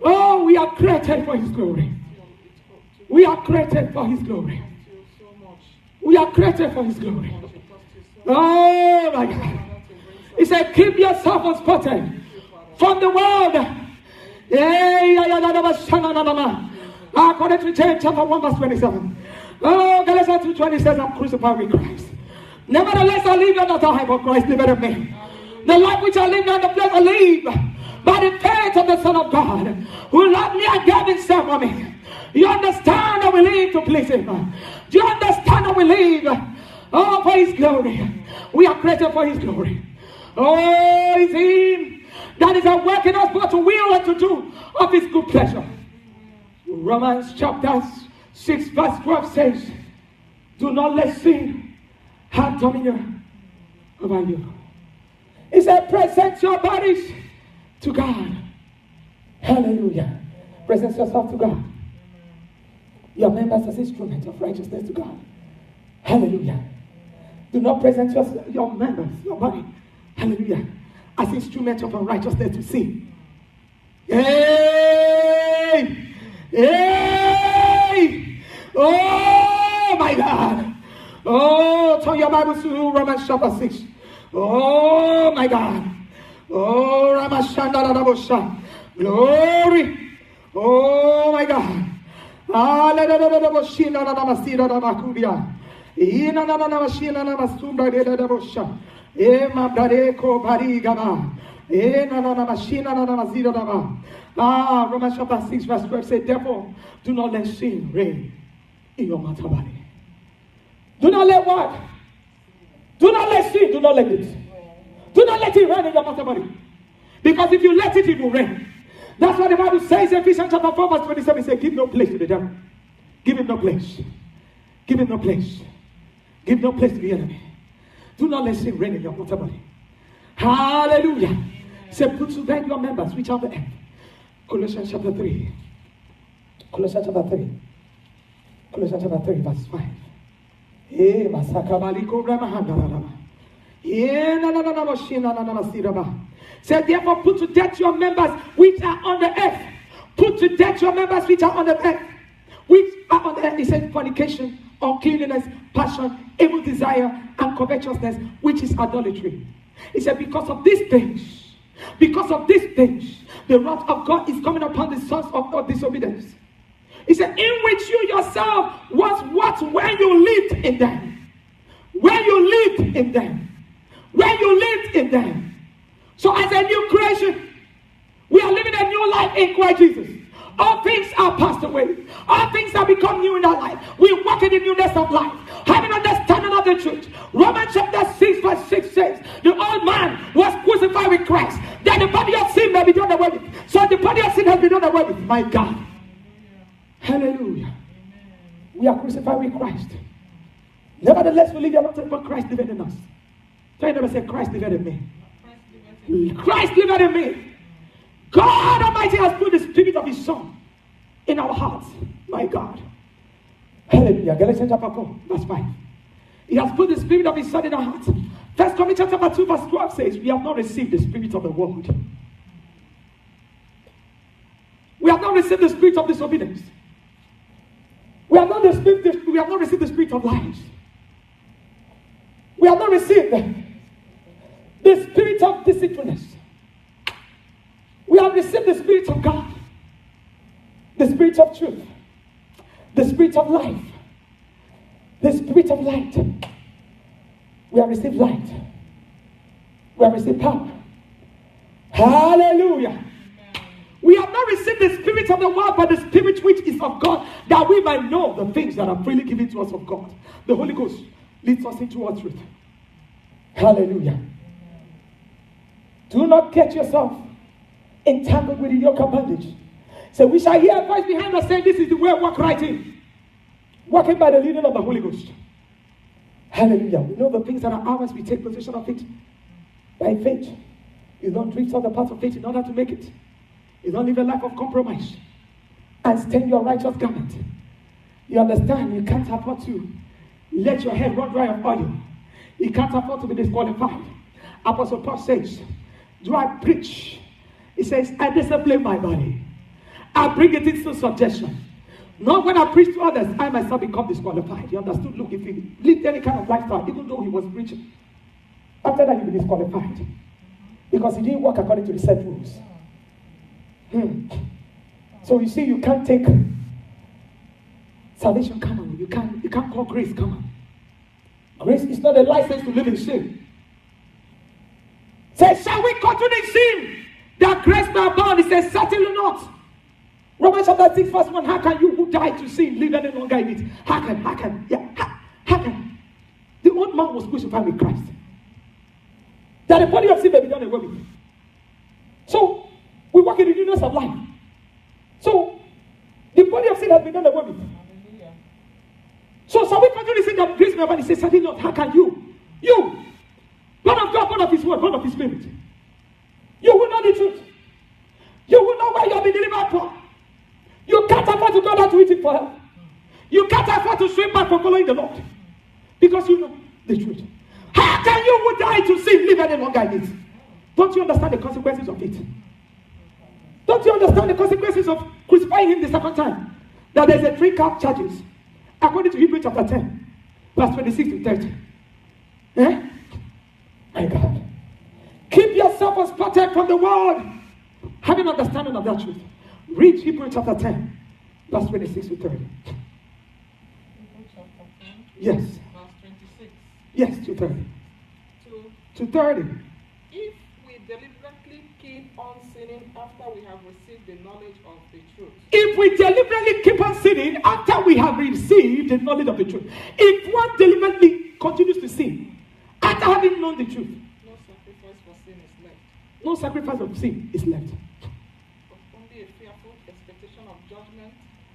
Oh, we are created for His glory. We are created for His glory. We are created for His glory. Oh my God. He said, keep yourself unspotted from the world. According to James chapter 1 verse 27. Oh, Galatians 2:20 says, I'm crucified with Christ. Nevertheless, I live not I, but Christ liveth in me. The life which I live now, the flesh I live by the faith of the Son of God, who loved me and gave Himself for me. You understand that we live to please Him? Do you understand that we live for His glory? We are created for His glory. Oh, it's Him that is at work in us both to will and to do of His good pleasure. Romans chapter 6 verse 12 says, do not let sin have dominion over you. He said, present your bodies to God. Hallelujah. Present yourself to God. Your members as instruments of righteousness to God. Hallelujah. Do not present your members, your body, hallelujah, as instruments of unrighteousness to sin. Hey! Hey! Oh my God! Oh, turn your Bibles to Romans chapter 6. Oh my God! Oh, Ramashanda. Glory! Oh my God! Romans chapter 6 verse 12 says, therefore, do not let sin reign in your mortal body. Do not let what? Do not let sin, do not let it. Do not let it reign in your mortal body. Because if you let it, it will reign. That's what the Bible says in Ephesians chapter 4 verse 27. It says, give no place to the devil. Give him no place. Give him no place. Give no place to the enemy. Do not let sin reign in your mortal body. Hallelujah. Say, put to death your members which are the earth. Colossians chapter 3. Colossians chapter 3. Colossians chapter 3 verse 5. Say, therefore, put to death your members which are on the earth. Put to death your members which are on the earth. Which are on the earth. He said, fornication, uncleanness, passion, evil desire, and covetousness, which is idolatry. He said, because of these things, the wrath of God is coming upon the sons of disobedience. He said, in which you yourself was what when you lived in them. When you lived in them. When you lived in them. So as a new creation, we are living a new life in Christ Jesus. All things are passed away. All things have become new in our life. We walk in the newness of life. Having understanding of the truth. Romans chapter 6 verse 6 says, the old man was crucified with Christ, that the body of sin may be done away with. So the body of sin has been done away with. My God. Hallelujah. We are crucified with Christ. Nevertheless, we live your life, but Christ liveth in us. So you never say, Christ liveth in me. Christ liveth in me. God Almighty has put the Spirit of His Son in our hearts. My God. Hallelujah. Galatians chapter 4, verse 5. He has put the Spirit of His Son in our hearts. 1 Corinthians chapter 2, verse 12 says, we have not received the Spirit of the world. We have not received the spirit of disobedience. We have not received the spirit of lies. We have not received the spirit of deceitfulness. We have received the Spirit of God, the Spirit of truth, the Spirit of life, the Spirit of light. We have received light. We have received power. Hallelujah. We have not received the Spirit of the world, but the Spirit which is of God, that we might know the things that are freely given to us of God. The Holy Ghost leads us into all truth. Hallelujah. Do not get yourself entangled with the yoke of bondage. So we shall hear a voice behind us saying, this is the way, walk right in. Walking by the leading of the Holy Ghost. Hallelujah. We know the things that are ours, we take possession of it by faith. You don't drift off the path of faith in order to make it. You don't live a life of compromise and stain your righteous garment. You understand, you can't afford to let your head run dry of oil. You can't afford to be disqualified. Apostle Paul says, do I preach? He says, I discipline my body. I bring it into subjection. Not when I preach to others, I myself become disqualified. He understood, look, if he lived any kind of lifestyle, even though he was preaching, after that he'll be disqualified. Because he didn't work according to the set rules. So you see, you can't take salvation common. You can't call grace common. Grace is not a license to live in sin. Say, shall we continue in sin that grace may abound? He says, certainly not. Romans chapter 6 verse 1, how can you who died to sin live any longer in it? How can? How can? The old man was crucified with Christ. That the body of sin may be done away with. So, we walk in the newness of life. So, the body of sin has been done away with. So, shall we continue to sin that grace may abound? He says, certainly not. How can you? You, born of God, born of His word, born of His spirit. You will know the truth. You will know where you have been delivered from. You can't afford to go down to eat it for help. You can't afford to swim back for following the Lord. Because you know the truth. How can you who die to sin live any longer in it? Don't you understand the consequences of it? Don't you understand the consequences of crucifying Him the second time? That there's a 3 count charges. According to Hebrews chapter 10, verse 26 to 30. Eh? My God. Keep yourself unspotted from the world. Having understanding of that truth. Read Hebrews chapter 10, verse 26 to 30. Yes. Verse 26. Yes, to 30. To 30. If we deliberately keep on sinning after we have received the knowledge of the truth. If we deliberately keep on sinning after we have received the knowledge of the truth. If one deliberately continues to sin after having known the truth. No sacrifice for sin is left. No sacrifice of sin is left. Only a fearful expectation of judgment.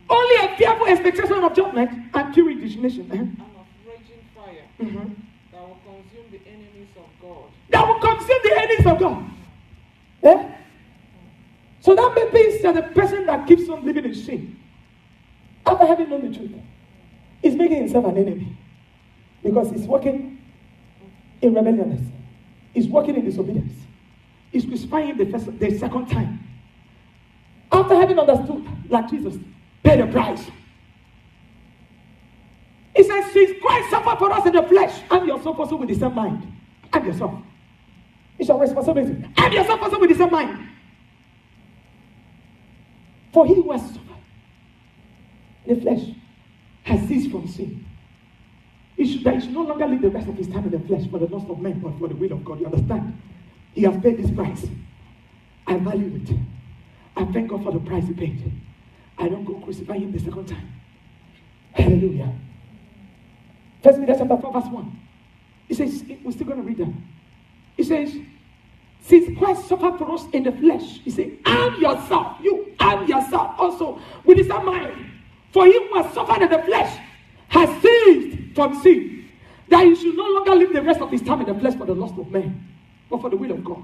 Only a fearful expectation of judgment and pure indignation. And of raging fire. Mm-hmm. That will consume the enemies of God. That will consume the enemies of God. Eh? So that means that the person that keeps on living in sin, after having known the truth, is making himself an enemy. Because he's walking in rebelliousness. He's walking in disobedience. He's crucifying the second time. After having understood, like Jesus, pay the price. He says, since Christ suffered for us in the flesh, and yourself also with the same mind. And yourself. It's your responsibility. And yourself also with the same mind. For he who has suffered in the flesh has ceased from sin. He should no longer live the rest of his time in the flesh for the lust of men, but for the will of God. You understand? He has paid this price. I value it. I thank God for the price he paid. I don't go crucify him the second time. Hallelujah. 1 Peter chapter 4 verse 1. He says, we're still going to read that. He says, since Christ suffered for us in the flesh, he said, arm yourself, you arm yourself also with this mind. For he who has suffered in the flesh has ceased from sin, that he should no longer live the rest of his time in the flesh for the lust of men, but for the will of God.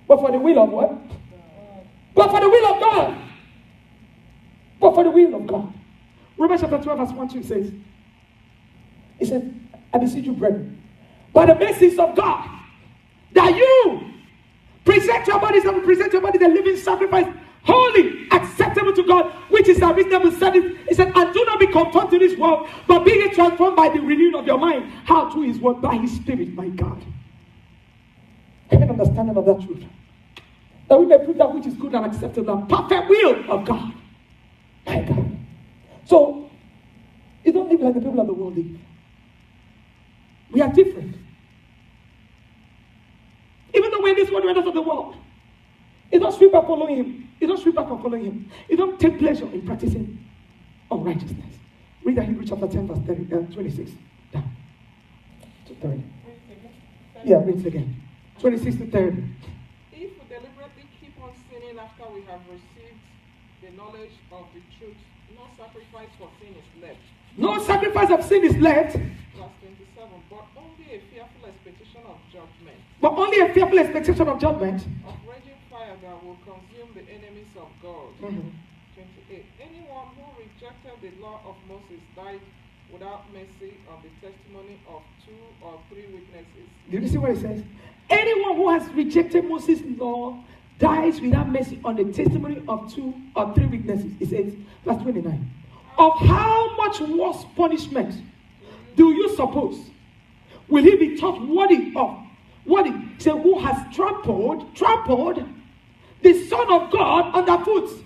But for the will of what? But for the will of God. But for the will of God. Romans chapter 12 verse 1-2 says, he said, I beseech you, brethren, by the mercies of God, that you present your bodies a living sacrifice, holy, acceptable to God, which is a reasonable service. He said, and do not be conformed to this world, but be ye transformed by the renewing of your mind. How to his word? By his spirit, my God. Have an understanding of that truth. That we may prove that which is good and acceptable and perfect will of God. My God. So, you don't live like the people of the world live. We are different. Even though we're in this world, we're not of the world. You don't sweep back following him. You don't sweep back from following him. You don't take pleasure in practicing unrighteousness. Read that Hebrews chapter 10 verse 26. Down to 30. Yeah, read it again. 26 to 30. If we deliberately keep on sinning after we have received the knowledge of the truth, no sacrifice for sin is left. No sacrifice of sin is left. Verse 27. But only a fearful expectation of judgment. But only a fearful expectation of judgment. Of raging fire that will consume the enemies of God. 28. Anyone who rejected the law of Moses died without mercy on the testimony of 2 or 3 witnesses. Did you see what it says? Anyone who has rejected Moses' law dies without mercy on the testimony of 2 or 3 witnesses. It says, verse 29. Of how much worse punishment do you suppose will he be thought worthy of? Worthy. Say, who has trampled the Son of God underfoot?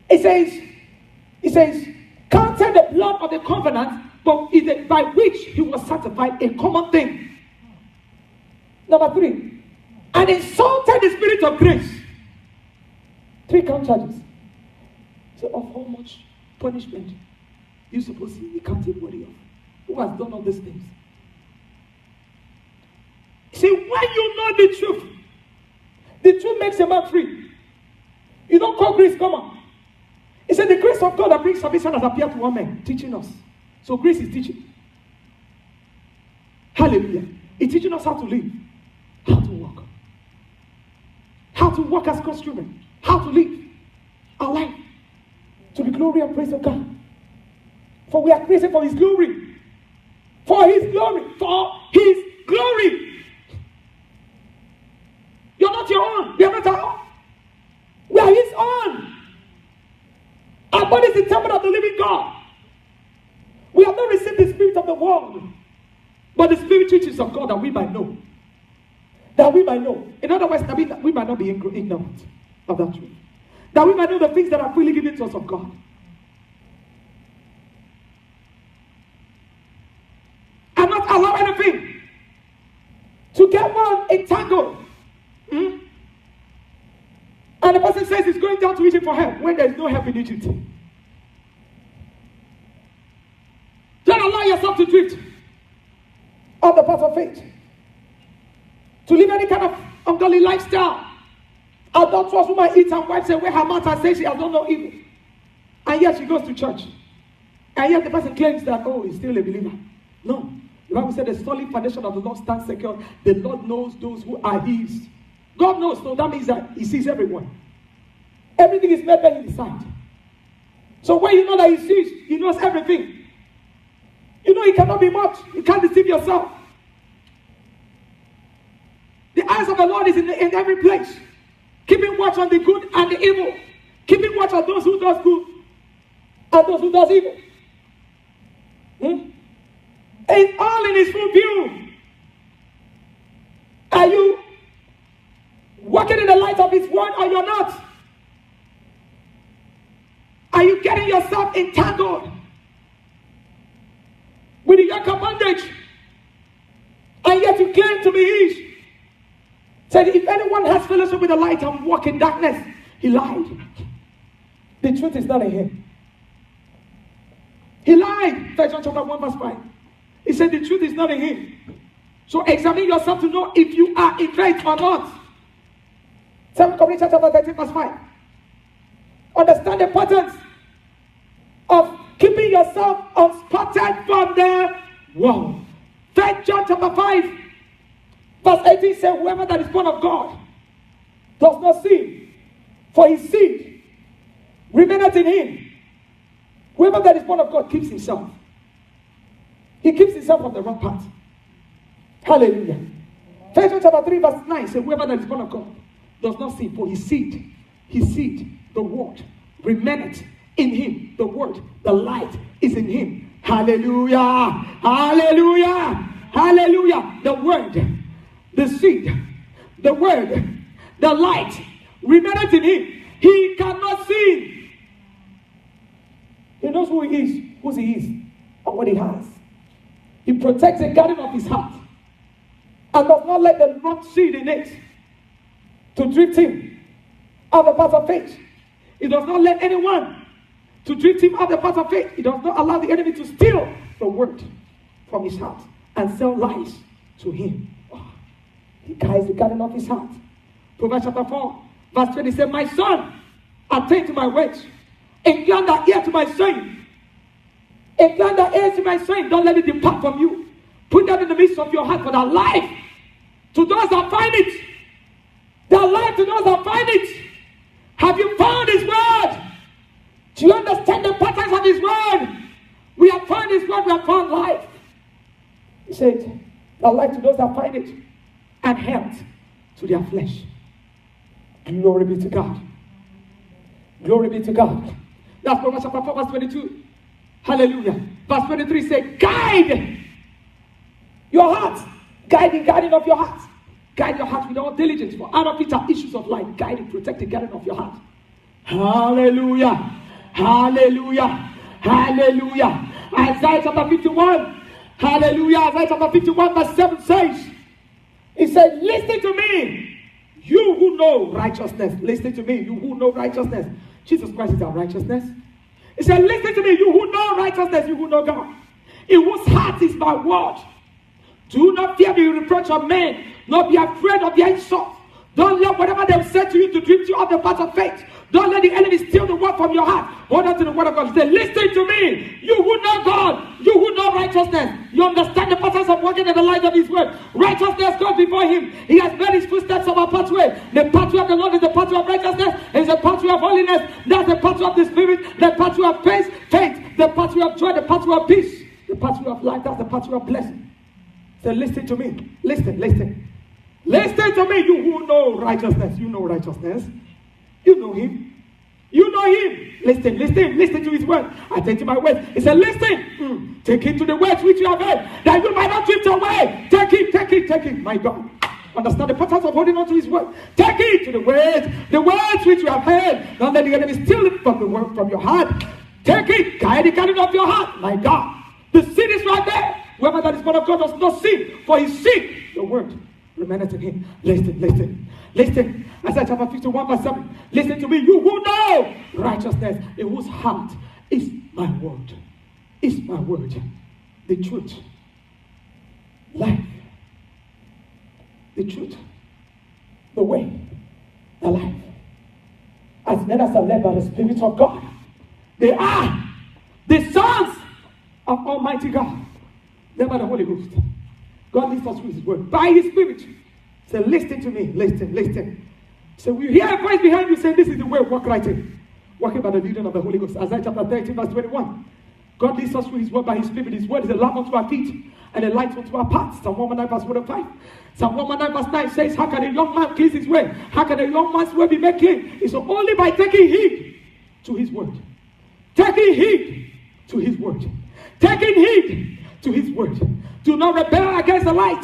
It says, counted the blood of the covenant, but by which he was sanctified, a common thing. Number 3, and insulted the Spirit of grace. 3 count charges. So of how much punishment you suppose he counted worthy of? Who has done all these things? See, when you know the truth makes a man free. You don't call grace common. He said the grace of God that brings salvation has appeared to one man, teaching us. So grace is teaching. Hallelujah. It's teaching us how to live, how to walk. How to walk as God's children. How to live our life to the glory and praise of God. For we are created for His glory. For His glory. For His glory. You're not your own. We are not our own. We are His own. Our body is the temple of the living God. We have not received the spirit of the world, but the spirit which is of God, that we might know. That we might know. In other words, that we might not be ignorant of that truth. That we might know the things that are freely given to us of God. And not allow anything to get one entangled. And the person says he's going down to Egypt for help when there is no help in Egypt. Don't allow yourself to drift on the path of faith. To live any kind of ungodly lifestyle. Adulterous woman eats and wipes away her mouth and says she has done no evil. And yet she goes to church. And yet the person claims that, oh, he's still a believer. No. The Bible said the solid foundation of the Lord stands secure. The Lord knows those who are His. God knows, so that means that He sees everyone. Everything is made by His sight. So when you know that He sees, He knows everything. You know He cannot be mocked. You can't deceive yourself. The eyes of the Lord is in every place. Keeping watch on the good and the evil. Keeping watch on those who does good and those who does evil. It's all in His full view. Are you walking in the light of His word or you're not? Are you getting yourself entangled with the yoke of bondage? And yet you claim to be His. Said, if anyone has fellowship with the light and walk in darkness, he lied. The truth is not in him. He lied. 1 John chapter 1 verse 5. He said the truth is not in him. So examine yourself to know if you are in faith or not. 2 Corinthians chapter 13 verse 5. Understand the patterns of keeping yourself unspotted from the world. 1 John chapter 5 verse 18 says, whoever that is born of God does not sin, for his seed remaineth in him. Whoever that is born of God keeps himself. He keeps himself on the wrong path. Hallelujah. 1 John chapter 3 verse 9 says, whoever that is born of God does not sin, for his seed, the word, remaineth in him. The word, the light is in him. Hallelujah. Hallelujah. Hallelujah. The word, the seed, the word, the light remaineth in him. He cannot sin. He knows who he is, whose he is, and what he has. He protects the garden of his heart and does not let the wrong seed in it to drift him out the path of faith. He does not let anyone to drift him out the path of faith. He does not allow the enemy to steal the word from his heart and sell lies to him. He guides the garden of his heart. Proverbs chapter 4 verse 20 says, my son, attend to my words. Incline thy ear to my saying. Incline thy ear to my saying. Don't let it depart from you. Put that in the midst of your heart for thy life. To those that find it. Thy life to those that find it. Have you found his word? Do you understand the patterns of his word? We He said, that life to those that find it, and health to their flesh. Glory be to God. Glory be to God. That's Proverbs chapter 4, verse 22. Hallelujah. Verse 23 says, guide your heart. Guiding of your heart. Guide your heart with all diligence, for out of it are issues of life. Guide it, protect the guiding of your heart. Hallelujah. Hallelujah. Hallelujah. Isaiah chapter 51. Hallelujah. Isaiah chapter 51 verse 7 says, he said, listen to me, you who know righteousness. Listen to me, you who know righteousness. Jesus Christ is our righteousness. He said, listen to me, you who know righteousness, you who know God. In whose heart is my word. Do not fear the reproach of men, nor be afraid of their insult. Don't let whatever they say to you to drift you off the path of faith. Don't let the enemy steal the word from your heart. Hold on to the word of God. Say, listen to me, you who know God, you who know righteousness. You understand the patterns of working in the light of his word. Righteousness goes before him. He has made his footsteps of our pathway. The pathway of the Lord is the pathway of righteousness. It's the pathway of holiness. That's the pathway of the Spirit. The pathway of faith. The pathway of joy. The pathway of peace. The pathway of life. That's the pathway of blessing. So listen to me. Listen. Listen to me, you who know righteousness. You know righteousness. You know him. You know him. Listen to his word. I take to my words. He said, listen. Take heed to the words which you have heard, that you might not drift away. Take it. My God. Understand the purpose of holding on to his word. Take heed to the words which you have heard. Don't let the enemy steal it from the word from your heart. Take it. Guide the guiding of your heart. My God. The seed is right there. Whoever that is born of God does not sin, for his seed, the word, remaineth in him. Listen. Isaiah chapter 51 verse 7. Listen to me, you who know righteousness, in whose heart is my word. Is my word. The truth. Life. The truth. The way. The life. As men as are led by the Spirit of God, they are the sons of Almighty God. Led by the Holy Ghost. God leads us through his word. By his Spirit. Say, listen to me. Listen. So we hear a voice behind you saying, this is the way, walk right in. Walking by the leading of the Holy Ghost. Isaiah chapter 13 verse 21. God leads us through his word by his Spirit. His word is a lamp unto our feet and a light unto our paths. Psalm 119 verse 105. Psalm 119 verse 9 says, how can a young man cleanse his way? How can a young man's way be made clean? It's only by taking heed to his word. Taking heed to his word. Taking heed to his word. Do not rebel against the light.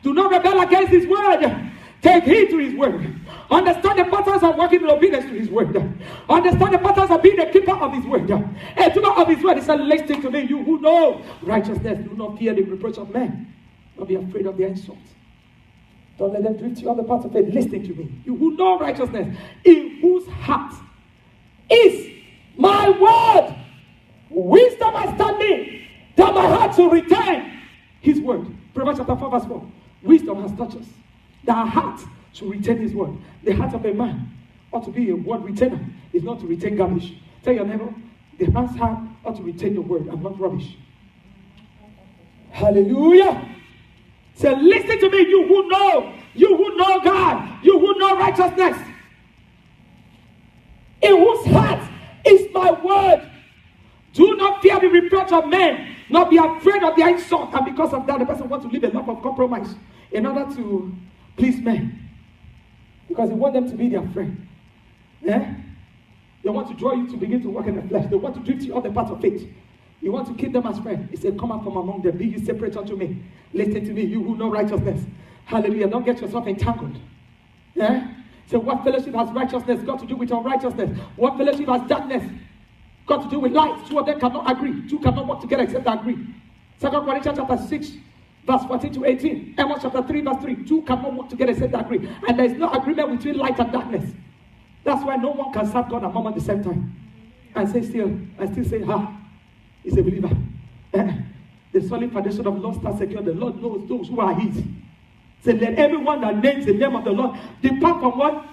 Do not rebel against his word. Take heed to his word. Understand the patterns of working in obedience to his word. Understand the patterns of being a keeper of his word. A keeper of his word. He said, listen to me, you who know righteousness. Do not fear the reproach of men. Don't be afraid of their insults. Don't let them drift you on the path of faith. Listen to me, you who know righteousness, in whose heart is my word. Wisdom has done me, that my heart will retain his word. Proverbs chapter 4 verse 4. Wisdom has touched us, that our heart should retain his word. The heart of a man ought to be a word retainer. It's not to retain garbage. Tell your neighbor, the man's heart ought to retain your word and not rubbish. Hallelujah. So listen to me, you who know God, you who know righteousness, in whose heart is my word. Do not fear the reproach of men, not be afraid of their insult. And because of that, the person wants to live a life of compromise in order to please men. Because they want them to be their friend. Yeah? They want to draw you to begin to walk in the flesh. They want to drift you on the path of faith. You want to keep them as friends. He said, come out from among them. Be ye separate unto me. Listen to me, you who know righteousness. Hallelujah. Don't get yourself entangled. Yeah? So what fellowship has righteousness got to do with unrighteousness? What fellowship has darkness got to do with light? Two of them cannot agree. Two cannot work together except agree. 2 Corinthians chapter 6, verse 14 to 18. Amos chapter 3, verse 3. Two cannot work together except agree. And there is no agreement between light and darkness. That's why no one can serve God and Mom at the same time. And still say, he's a believer. The solid foundation of the Lord stands secure. The Lord knows those who are his. So let everyone that names the name of the Lord depart from what?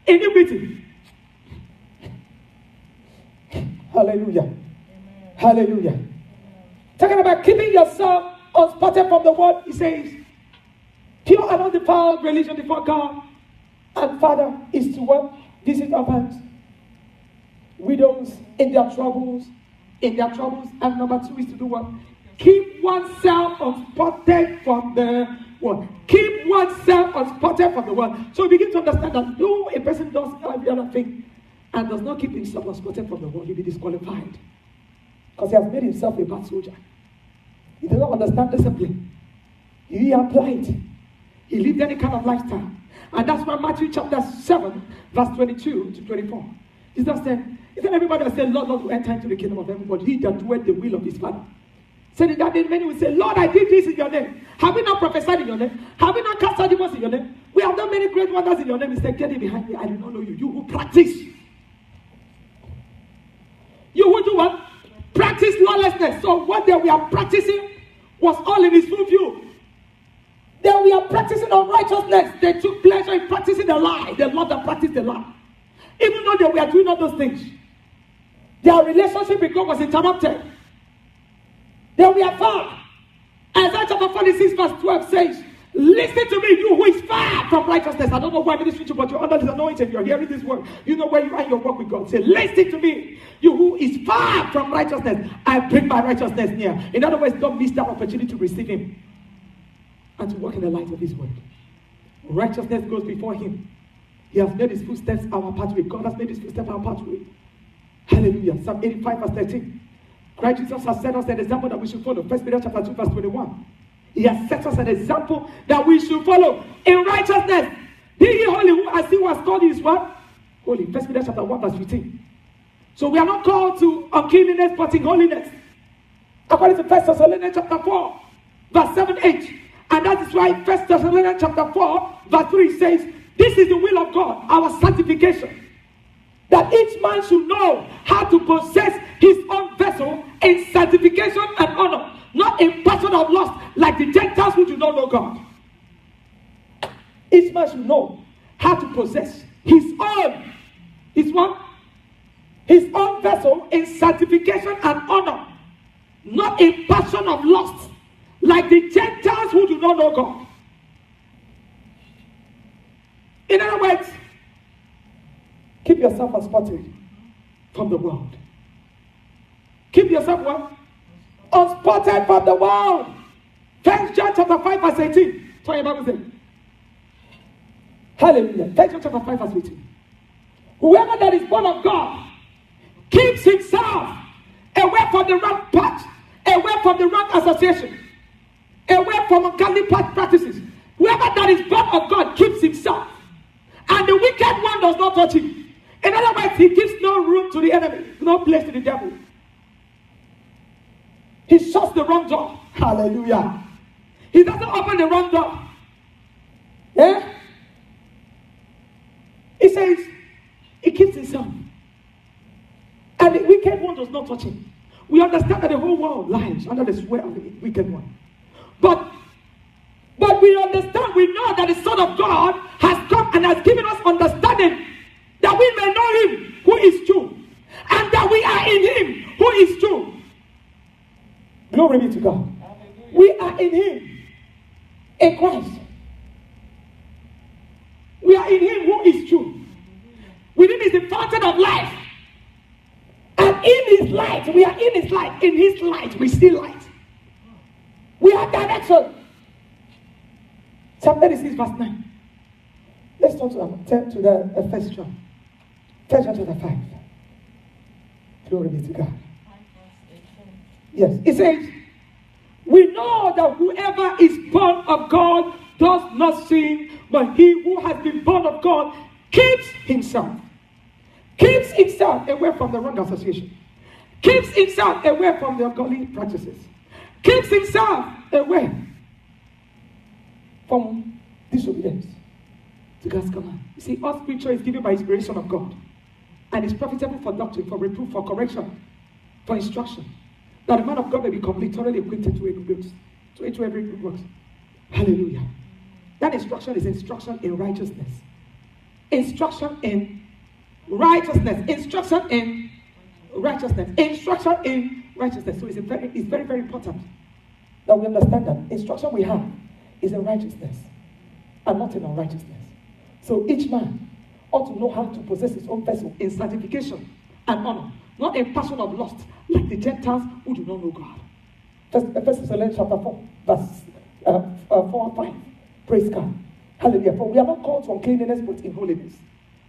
Iniquity. Hallelujah. Amen. Hallelujah. Amen. Talking about keeping yourself unspotted from the world, he says, pure and undefiled religion before God and Father is to what? Visit orphans, widows in their troubles. And number 2 is to do what? Keep keep oneself unspotted from the world. Keep oneself unspotted from the world. So you begin to understand that no, a person does every other thing and does not keep himself unspotted from the world, he'll be disqualified. Because he has made himself a bad soldier. He does not understand discipline. He applied. He lived any kind of lifestyle. And that's why Matthew chapter 7, verse 22 to 24. Jesus said, isn't everybody that said, Lord, Lord, will enter into the kingdom of heaven, but he that doeth the will of his Father. Said in that day, many will say, Lord, I did this in your name. Have we not prophesied in your name? Have we not cast out demons in your name? We have done many great wonders in your name. He said, get it behind me. I do not know you. You who practice. You who do what? Practice lawlessness. So what they were practicing was all in his full view. They were practicing unrighteousness. They took pleasure in practicing the lie. They loved and practiced the lie. Even though they were doing all those things, their relationship with God was interrupted. They were far. Isaiah chapter 46 verse 12 says, listen to me, you who is far from righteousness. I don't know why I'm ministering to you, but you're under this anointing. You're hearing this word. You know where you are in your work with God. Say, listen to me, you who is far from righteousness. I bring my righteousness near. In other words, don't miss that opportunity to receive him and to walk in the light of his word. Righteousness goes before him. He has made his footsteps our pathway. God has made his footsteps our pathway. Hallelujah. Psalm 85 verse 13. Christ Jesus has set us an example that we should follow. 1 Peter chapter 2 verse 21. He has set us an example that we should follow in righteousness. Be ye holy, who I see was called is what? Holy. 1 Peter chapter 1 verse 15. So we are not called to uncleanness but in holiness. According to 1 Thessalonians chapter 4 verse 7, 8. And that is why 1 Thessalonians chapter 4 verse 3 says, this is the will of God, our sanctification. That each man should know how to possess his own vessel in sanctification and honor, not in passion of lust like the Gentiles who do not know God. Each man should know how to possess his own, his own vessel in sanctification and honor, not in passion of lust like the Gentiles who do not know God. In other words, keep yourself unspotted from the world. Keep yourself what? Unspotted from the world. 1 John chapter 5 verse 18. That's what your Bible says. Hallelujah. 1 John chapter 5 verse 18. Whoever that is born of God keeps himself away from the wrong path, away from the wrong association, away from ungodly practices. Whoever that is born of God keeps himself. And the wicked one does not touch him. In other words, he gives no room to the enemy, no place to the devil. He shuts the wrong door. Hallelujah. He doesn't open the wrong door. Yeah? He says, he keeps himself. And the wicked one does not touch him. We understand that the whole world lies under the sway of the wicked one. But we understand, we know that the Son of God has come and has given us understanding that we may know him who is true, and that we are in him who is true. Glory be to God. We are in him, in Christ. We are in him who is true. Within is the fountain of life. And in his light, we are in his light. In his light, we see light. We have direction. Psalm 36 verse 9. Let's turn to the first John. 1 John chapter 5. Glory be to God. Yes, it says, we know that whoever is born of God does not sin, but he who has been born of God keeps himself away from the wrong association, keeps himself away from the ungodly practices, keeps himself away from disobedience to God's command. You see, all scripture is given by inspiration of God and is profitable for doctrine, for reproof, for correction, for instruction, that the man of God may be complete, thoroughly equipped to every good work. Hallelujah. That instruction is instruction in righteousness. Instruction in righteousness. Instruction in righteousness. Instruction in righteousness. So it's very, very important that we understand that instruction we have is in righteousness and not in unrighteousness. So each man ought to know how to possess his own vessel in sanctification and honor, not in passion of lust, like the Gentiles who do not know God. First Thessalonians chapter 4, verse 4 and 5. Praise God. Hallelujah. For we are not called to uncleanness, but in holiness.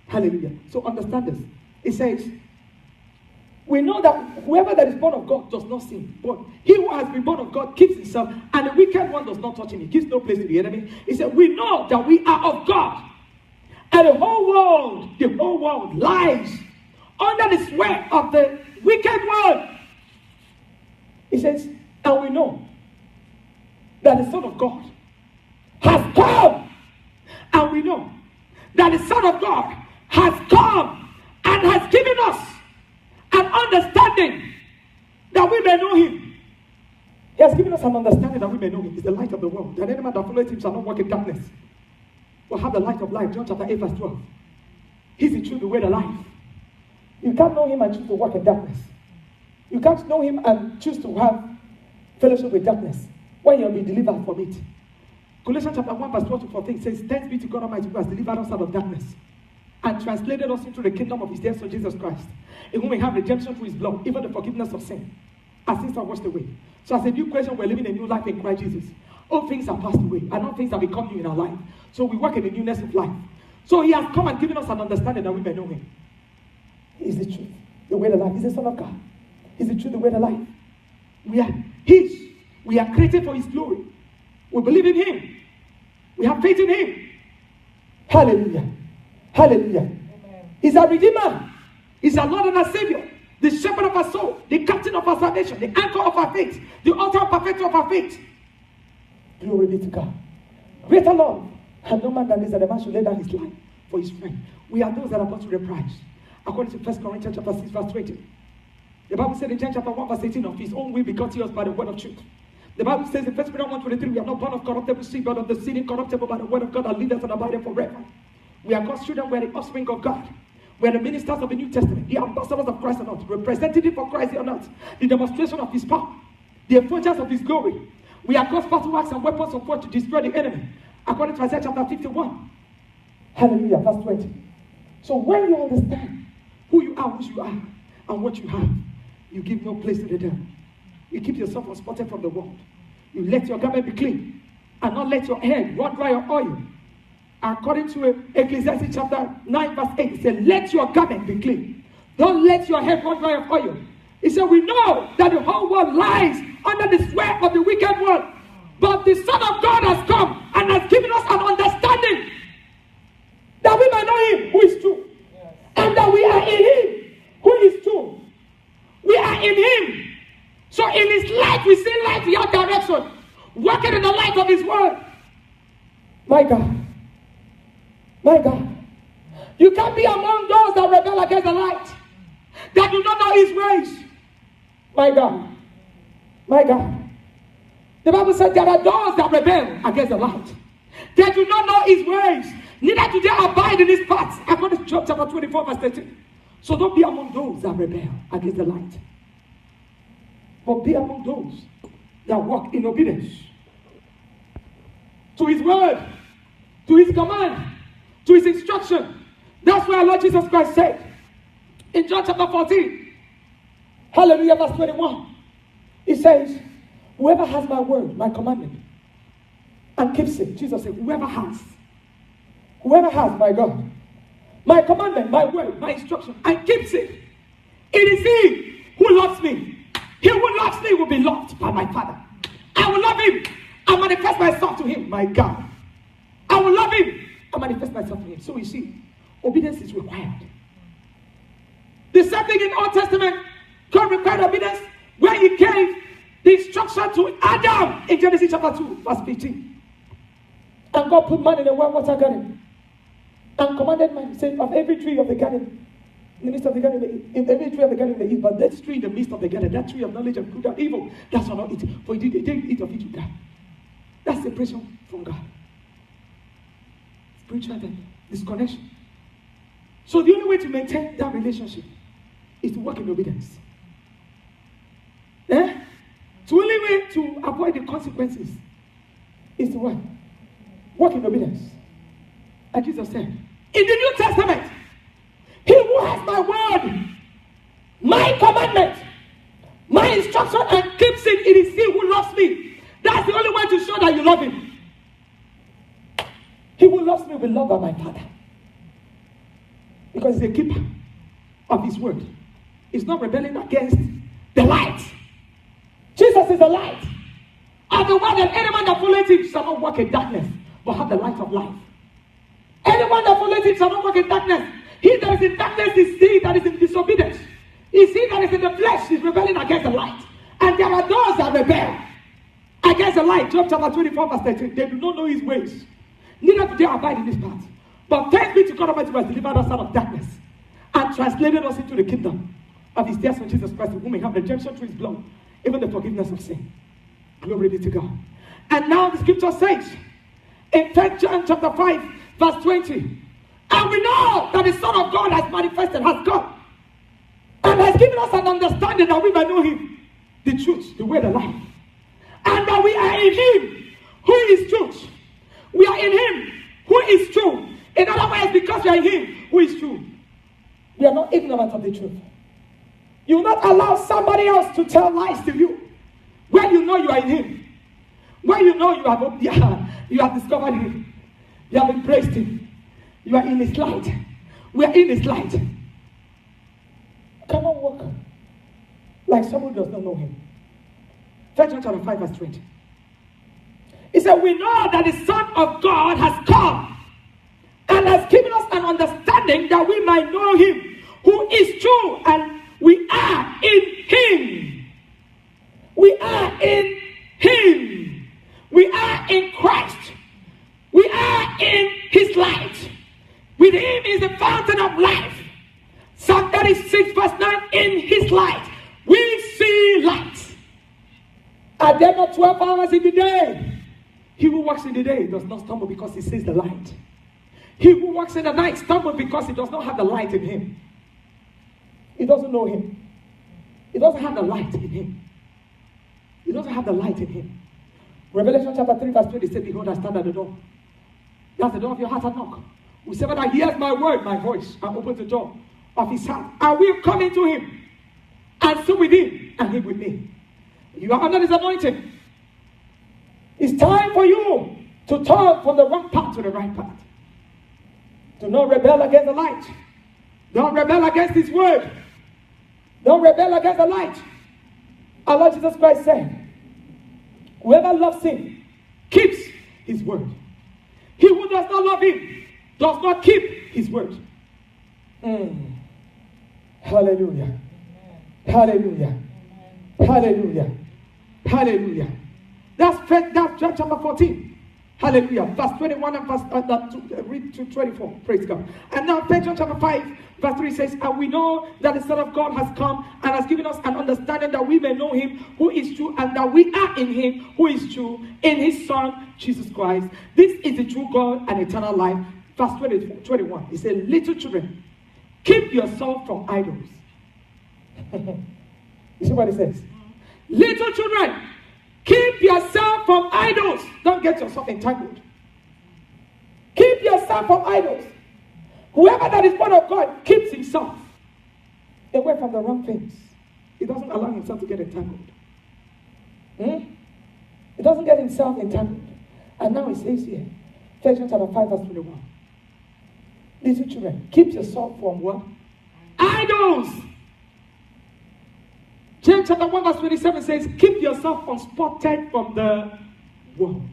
Hallelujah. So understand this. It says, we know that whoever that is born of God does not sin. But he who has been born of God keeps himself, and the wicked one does not touch him. He gives no place to the enemy. He said, we know that we are of God. And the whole world lies under the sway of the wicked one. He says, and we know that the Son of God has come. And we know that the Son of God has come and has given us an understanding that we may know him. He has given us an understanding that we may know him. He's the light of the world. That any man that follows him shall not walk in darkness, will have the light of life. John chapter 8 verse 12. He's the truth, the way, the life. You can't know him and choose to walk in darkness. You can't know him and choose to have fellowship with darkness when you'll be delivered from it. Colossians chapter 1 verse 12 to 14 says, thanks be to God Almighty who has delivered us out of darkness and translated us into the kingdom of his dear Son Jesus Christ, in whom we have redemption through his blood, even the forgiveness of sin. Our sins are washed away. So as a new creation, we're living a new life in Christ Jesus. All things are passed away, and all things have become new in our life. So we walk in the newness of life. So he has come and given us an understanding that we may know him. He is the truth, the way, the life. He's the Son of God. He's the truth, the way, the life. We are his. We are created for his glory. We believe in him. We have faith in him. Hallelujah. Hallelujah. Amen. He's our Redeemer. He's our Lord and our Savior. The shepherd of our soul. The captain of our salvation. The anchor of our faith. The author and perfecter of our faith. Glory be to God. Greater love had no man than this, that a man should lay down his life for his friend. We are those that are bought with a price. According to 1 Corinthians chapter 6 verse 20. The Bible said in James chapter 1 verse 18, of his own will begot us by the word of truth. The Bible says in 1 Peter 1:23, we are not born of corruptible seed, but of the seed incorruptible by the word of God that leadeth and abideth forever. We are God's children, we are the offspring of God. We are the ministers of the New Testament, the ambassadors of Christ on earth, representative of Christ on earth, the demonstration of his power, the effulgence of his glory. We are God's battle axe and weapons of war to destroy the enemy. According to Isaiah chapter 51. Hallelujah, verse 20. So when you understand who you are, whose you are, and what you have, you give no place to the devil. You keep yourself unspotted from the world. You let your garment be clean, and not let your head run dry of oil. According to Ecclesiastes chapter 9 verse 8, it said, let your garment be clean. Don't let your head run dry of oil. He said, we know that the whole world lies under the sway of the wicked one. But the Son of God has come and has given us an understanding that we may know him who is true. Yes. And that we are in him who is true. We are in him. So in his light, we see light without direction. Walking in the light of his word. My God. My God. You can't be among those that rebel against the light. That do not know his ways. My God. My God. The Bible said there are those that rebel against the light. They do not know his ways. Neither do they abide in his paths. According to Job chapter 24 verse 13. So don't be among those that rebel against the light. But be among those that walk in obedience to his word, to his command, to his instruction. That's why our Lord Jesus Christ said in John chapter 14, hallelujah, verse 21, he says, whoever has my word, my commandment, and keeps it, Jesus said, whoever has, my God, my commandment, my word, my instruction, and keeps it, it is he who loves me. He who loves me will be loved by my Father. I will love him and manifest myself to him, my God. I will love him and manifest myself to him. So you see, obedience is required. The same thing in the Old Testament, God required obedience where he gave the instruction to Adam in Genesis chapter 2, verse 15. And God put man in a water garden and commanded man, saying, of every tree of the garden, in the midst of the garden, in every tree of the garden they eat, but that tree in the midst of the garden, that tree of knowledge of good and evil, that's not eat. For they didn't eat of it, you die. That's separation from God. Spiritual death, disconnection. So the only way to maintain that relationship is to walk in obedience. The only way to avoid the consequences is to what? Walk in obedience. Like Jesus said, in the New Testament, he who has my word, my commandment, my instruction, and keeps it, it is he who loves that you love him. He who loves me will be loved by my Father. Because he's a keeper of his word. He's not rebelling against the light. Jesus is the light. And the one that anyone that follows him shall not walk in darkness, but have the light of life. Anyone that follows him shall not walk in darkness. He that is in darkness is he that is in disobedience. Is he that is in the flesh is rebelling against the light. And there are those that rebel against the light. Job chapter 24 verse 13. They do not know his ways. Neither do they abide in his path. But thanks be to God Almighty who has delivered us out of darkness and translated us into the kingdom of his dear son Jesus Christ, who may have redemption through his blood, even the forgiveness of sin. Glory be to God. And now the scripture says in 1 John chapter 5 verse 20, and we know that the Son of God has manifested, has come, and has given us an understanding that we may know him, the truth, the way, the life, and that we are in him who is truth. We are in him who is true. In other words, because we are in him who is true, we are not ignorant of the truth. You will not allow somebody else to tell lies to you when you know you are in him. When you know you have discovered him. You have embraced him. You are in his light. We are in his light. You cannot walk like someone who does not know him. 1 John chapter 5 verse 20. He said, we know that the Son of God has come and has given us an understanding that we might know him who is true, and we are in him. We are in him. We are in Christ. We are in his light. With him is the fountain of life. Psalm 36 verse 9, in his light we see light. Are there not 12 hours in the day? He who walks in the day does not stumble because he sees the light. He who walks in the night stumbles because he does not have the light in him. He doesn't know him. He doesn't have the light in him. He doesn't have the light in him. Revelation chapter 3 verse 20 says, behold, I stand at the door. That's the door of your heart and knock. Whosoever that hears my word, my voice, and opens the door of his heart, I will come into him and sit with him and he with me. You are under this anointing. It's time for you to turn from the wrong path to the right path. Do not rebel against the light. Don't rebel against his word. Don't rebel against the light. Our Lord Jesus Christ said, whoever loves him keeps his word. He who does not love him does not keep his word. Hallelujah. Amen. Hallelujah. Amen. Hallelujah. Hallelujah. That's John chapter 14. Hallelujah. Verse 21 and read to 24. Praise God. And now John chapter 5 verse 3 says, and we know that the Son of God has come and has given us an understanding that we may know him who is true, and that we are in him who is true, in his Son Jesus Christ. This is the true God and eternal life. Verse 21. He said, little children, keep yourself from idols. You see what it says? Little children, keep yourself from idols. Don't get yourself entangled. Keep yourself from idols. Whoever that is born of God keeps himself away from the wrong things. He doesn't allow himself to get entangled. He doesn't get himself entangled. And now he says here, Ephesians chapter 5 verse 21. Little children, keep yourself from what? Idols. James chapter 1 verse 27 says, keep yourself unspotted from the world.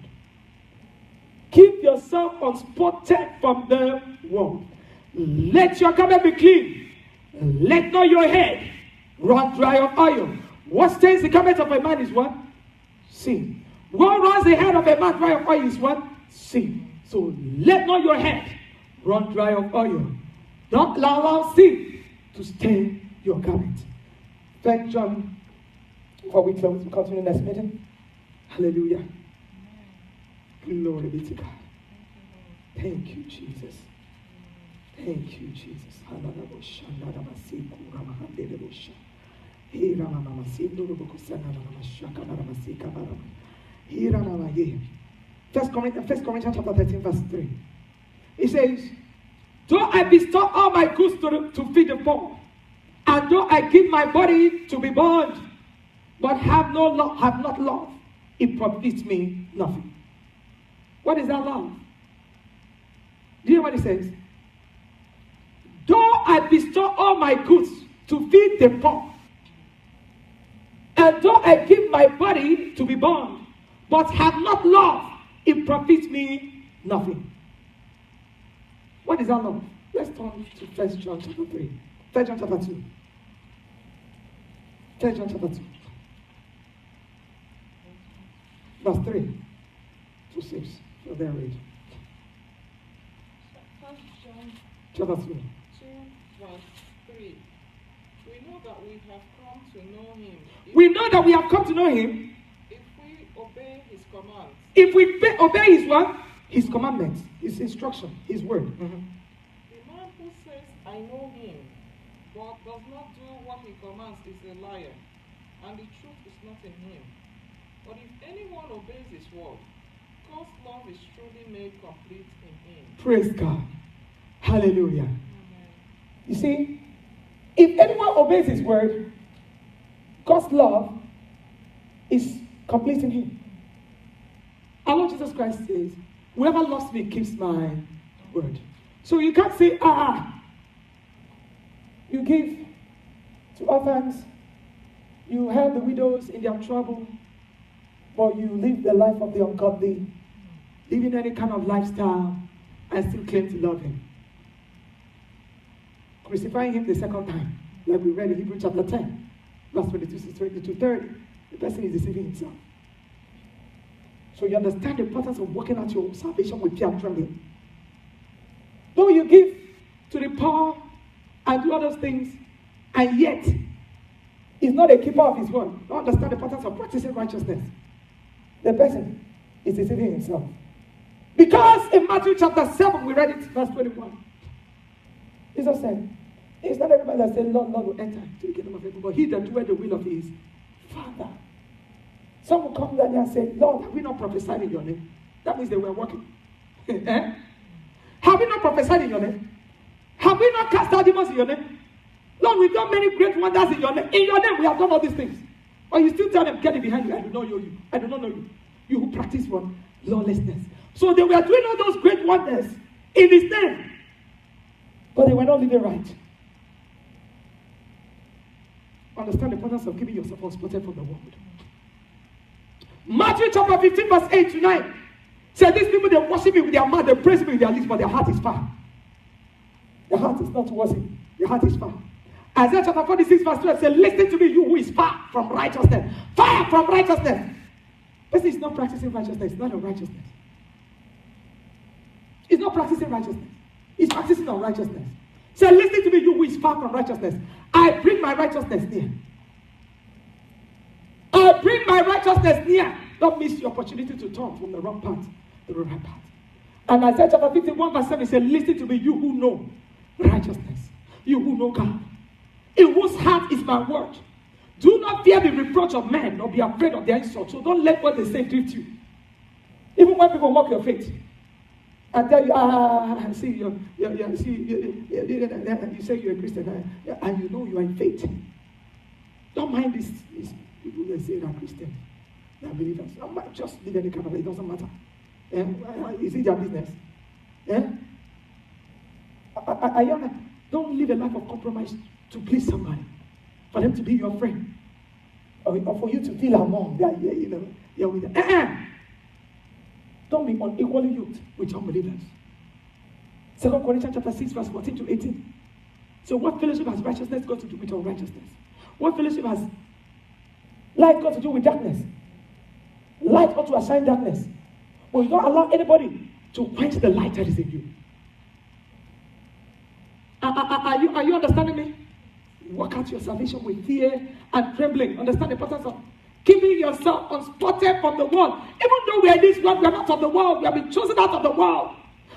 Keep yourself unspotted from the world. Let your garment be clean. Let not your head run dry of oil. What stains the garment of a man is what? Sin. What runs the head of a man dry of oil is what? Sin. So let not your head run dry of oil. Don't allow sin to stain your garment. Thank John. Before we close, we continue next meeting. Hallelujah. Glory be to God. Thank you, Jesus. Thank you, Jesus. First Corinthians chapter 13 verse 3. It says, though I bestow all my goods to feed the poor, and though I give my body to be burned, but have not love, it profits me nothing. What is that love? Do you know what it says? Though I bestow all my goods to feed the poor, and though I give my body to be burned, but have not love, it profits me nothing. What is that love? Let's turn to 1 John chapter 3. 1 John chapter 2. 1 John chapter 2. Verse 3 to 6. So there read. 1 John Chapter 2. 2, verse 3. We know that we have come to know him. We know that we have come to know him If we obey his commands. if we obey his word, his commandments, his instruction, his word. The man who says, I know him, but does not do what he commands is a liar, and the truth is not in him. But if anyone obeys his word, God's love is truly made complete in him. Praise God. Hallelujah. Amen. You see, if anyone obeys his word, God's love is complete in him. Our Lord Jesus Christ says, whoever loves me keeps my word. So you can't say, you give to orphans, you help the widows in their trouble, but you live the life of the ungodly, living any kind of lifestyle, and still claim to love him. Crucifying him the second time, like we read in Hebrews chapter 10, verse 22 to 30. The person is deceiving himself. So you understand the importance of working out your salvation with fear and trembling. Though you give to the poor and do all those things, and yet is not a keeper of his word. Don't understand the importance of practicing righteousness. The person is deceiving himself. Because in Matthew chapter 7, we read it, verse 21. Jesus said, it's not everybody that said, Lord, Lord will enter to the kingdom of heaven, but he that doeth the will of his Father. Some will come down there and say, Lord, have we not prophesied in your name? That means they were working. Eh? Have we not prophesied in your name? Have we not cast out demons in your name? Lord, we've done many great wonders in your name. In your name, we have done all these things. But you still tell them, get it behind you. I do not know you. I do not know you. You who practice what? Lawlessness. So they were doing all those great wonders in his name. But they were not living right. Understand the importance of keeping yourself unspotted from the world. Matthew chapter 15, verse 8 to 9. Said these people, they worship me with their mouth, they praise me with their lips, but their heart is far. Their heart is not towards him. Their heart is far. Isaiah chapter 46, verse 12 says, listen to me, you who is far from righteousness. Far from righteousness. This is not practicing righteousness. It's not a righteousness. It's not practicing righteousness. It's practicing unrighteousness. Say, listen to me, you who is far from righteousness. I bring my righteousness near. I bring my righteousness near. Don't miss the opportunity to turn from the wrong path to the right path. And Isaiah chapter 51, verse 7 says, listen to me, you who know righteousness. You who know God. In whose heart is my word. Do not fear the reproach of men, nor be afraid of their insult. So don't let what they say drift you. Even when people mock your faith and tell you, see, you say you're a Christian, and you know you are in faith. Don't mind these people that say they're Christian, they're believers. Just live any kind of way, it doesn't matter. Is it their business? Don't live a life of compromise to please somebody, for them to be your friend, or for you to feel among. You're with them. Don't be unequally yoked with unbelievers. 2 Corinthians chapter 6, verse 14 to 18. So what fellowship has righteousness got to do with unrighteousness? What fellowship has light got to do with darkness? Light ought to shine darkness. But you don't allow anybody to quench the light that is in you. Are you understanding me? Work out your salvation with fear and trembling. Understand the importance of keeping yourself unspotted from the world. Even though we are in this world, we are not of the world. We have been chosen out of the world.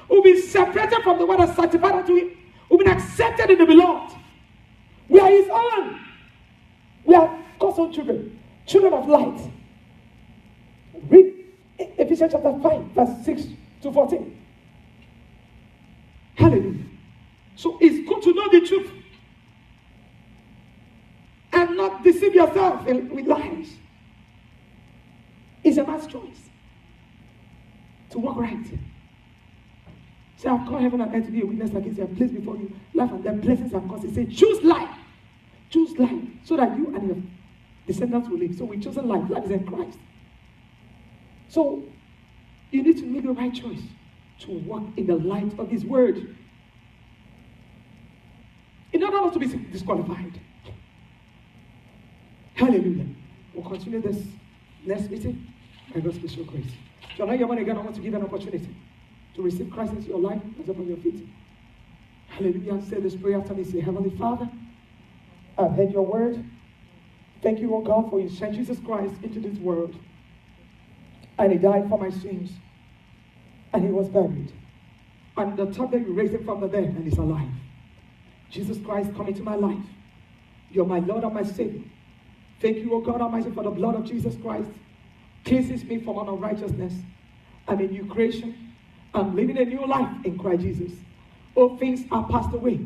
We've been separated from the world and sanctified unto him. We've been accepted in the beloved. We are his own. We are God's own children. Children of light. Read Ephesians chapter 5, verse 6 to 14. Hallelujah. So it's good to know the truth and not deceive yourself with lies. It's a man's choice to walk right. Say, I've called heaven and earth to be a witness against you and placed before you life and death, blessings and curses. Say, choose life. Choose life so that you and your descendants will live. So we chosen life. Life is in Christ. So you need to make the right choice to walk in the light of His word. In order not to be disqualified. Hallelujah. We'll continue this next meeting by God's special grace. If you're not here again, I want to give an opportunity to receive Christ into your life. Rise up on your feet. Hallelujah. Say this prayer after me. Say, Heavenly Father, I've heard your word. Thank you, O God, for you sent Jesus Christ into this world. And He died for my sins. And He was buried. And the third day you raised Him from the dead and He's alive. Jesus Christ, come into my life. You're my Lord and my Savior. Thank you, O God Almighty, for the blood of Jesus Christ. Cleanses me from unrighteousness. I'm a new creation. I'm living a new life in Christ Jesus. All things are passed away.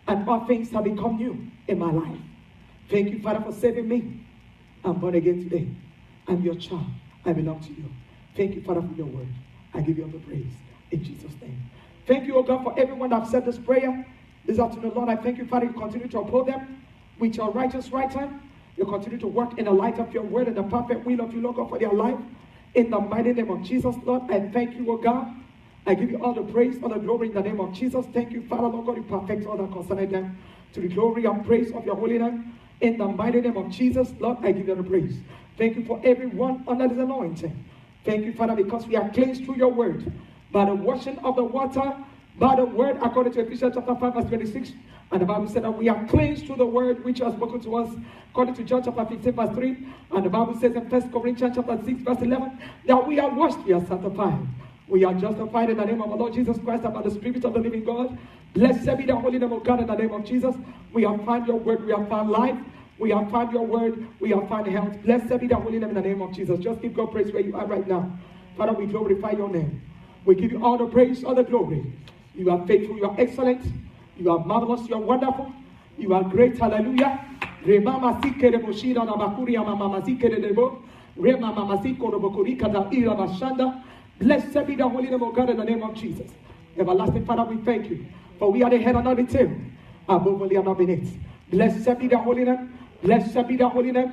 And all things have become new in my life. Thank you, Father, for saving me. I'm born again today. I'm your child. I belong to you. Thank you, Father, for your word. I give you all the praise in Jesus' name. Thank you, O God, for everyone that said this prayer this afternoon. Lord, I thank you, Father, you continue to uphold them with your righteous right hand. You continue to work in the light of your word and the perfect will of you, Lord God, for their life. In the mighty name of Jesus, Lord, I thank you, O God. I give you all the praise, all the glory in the name of Jesus. Thank you, Father, Lord God, you perfect all that concerning them. To the glory and praise of your holy name. In the mighty name of Jesus, Lord, I give you the praise. Thank you for everyone under this anointing. Thank you, Father, because we are cleansed through your word. By the washing of the water, by the word, according to Ephesians chapter 5, verse 26. And the Bible said that we are cleansed through the word which has spoken to us, according to John chapter 15, verse 3. And the Bible says in 1 Corinthians chapter 6, verse 11, that we are washed, we are sanctified. We are justified in the name of our Lord Jesus Christ and by the Spirit of the living God. Blessed be the holy name of God in the name of Jesus. We have found your word, we have found life. We have found your word, we have found health. Blessed be the holy name in the name of Jesus. Just give God praise where you are right now. Father, we glorify your name. We give you all the praise, all the glory. You are faithful, you are excellent. You are marvelous, you are wonderful. You are great, hallelujah. Blessed be the holy name of God in the name of Jesus. Everlasting Father, we thank you. For we are the head and not the tail. Above only and not beneath. Blessed be the holy name. Blessed be the holy name.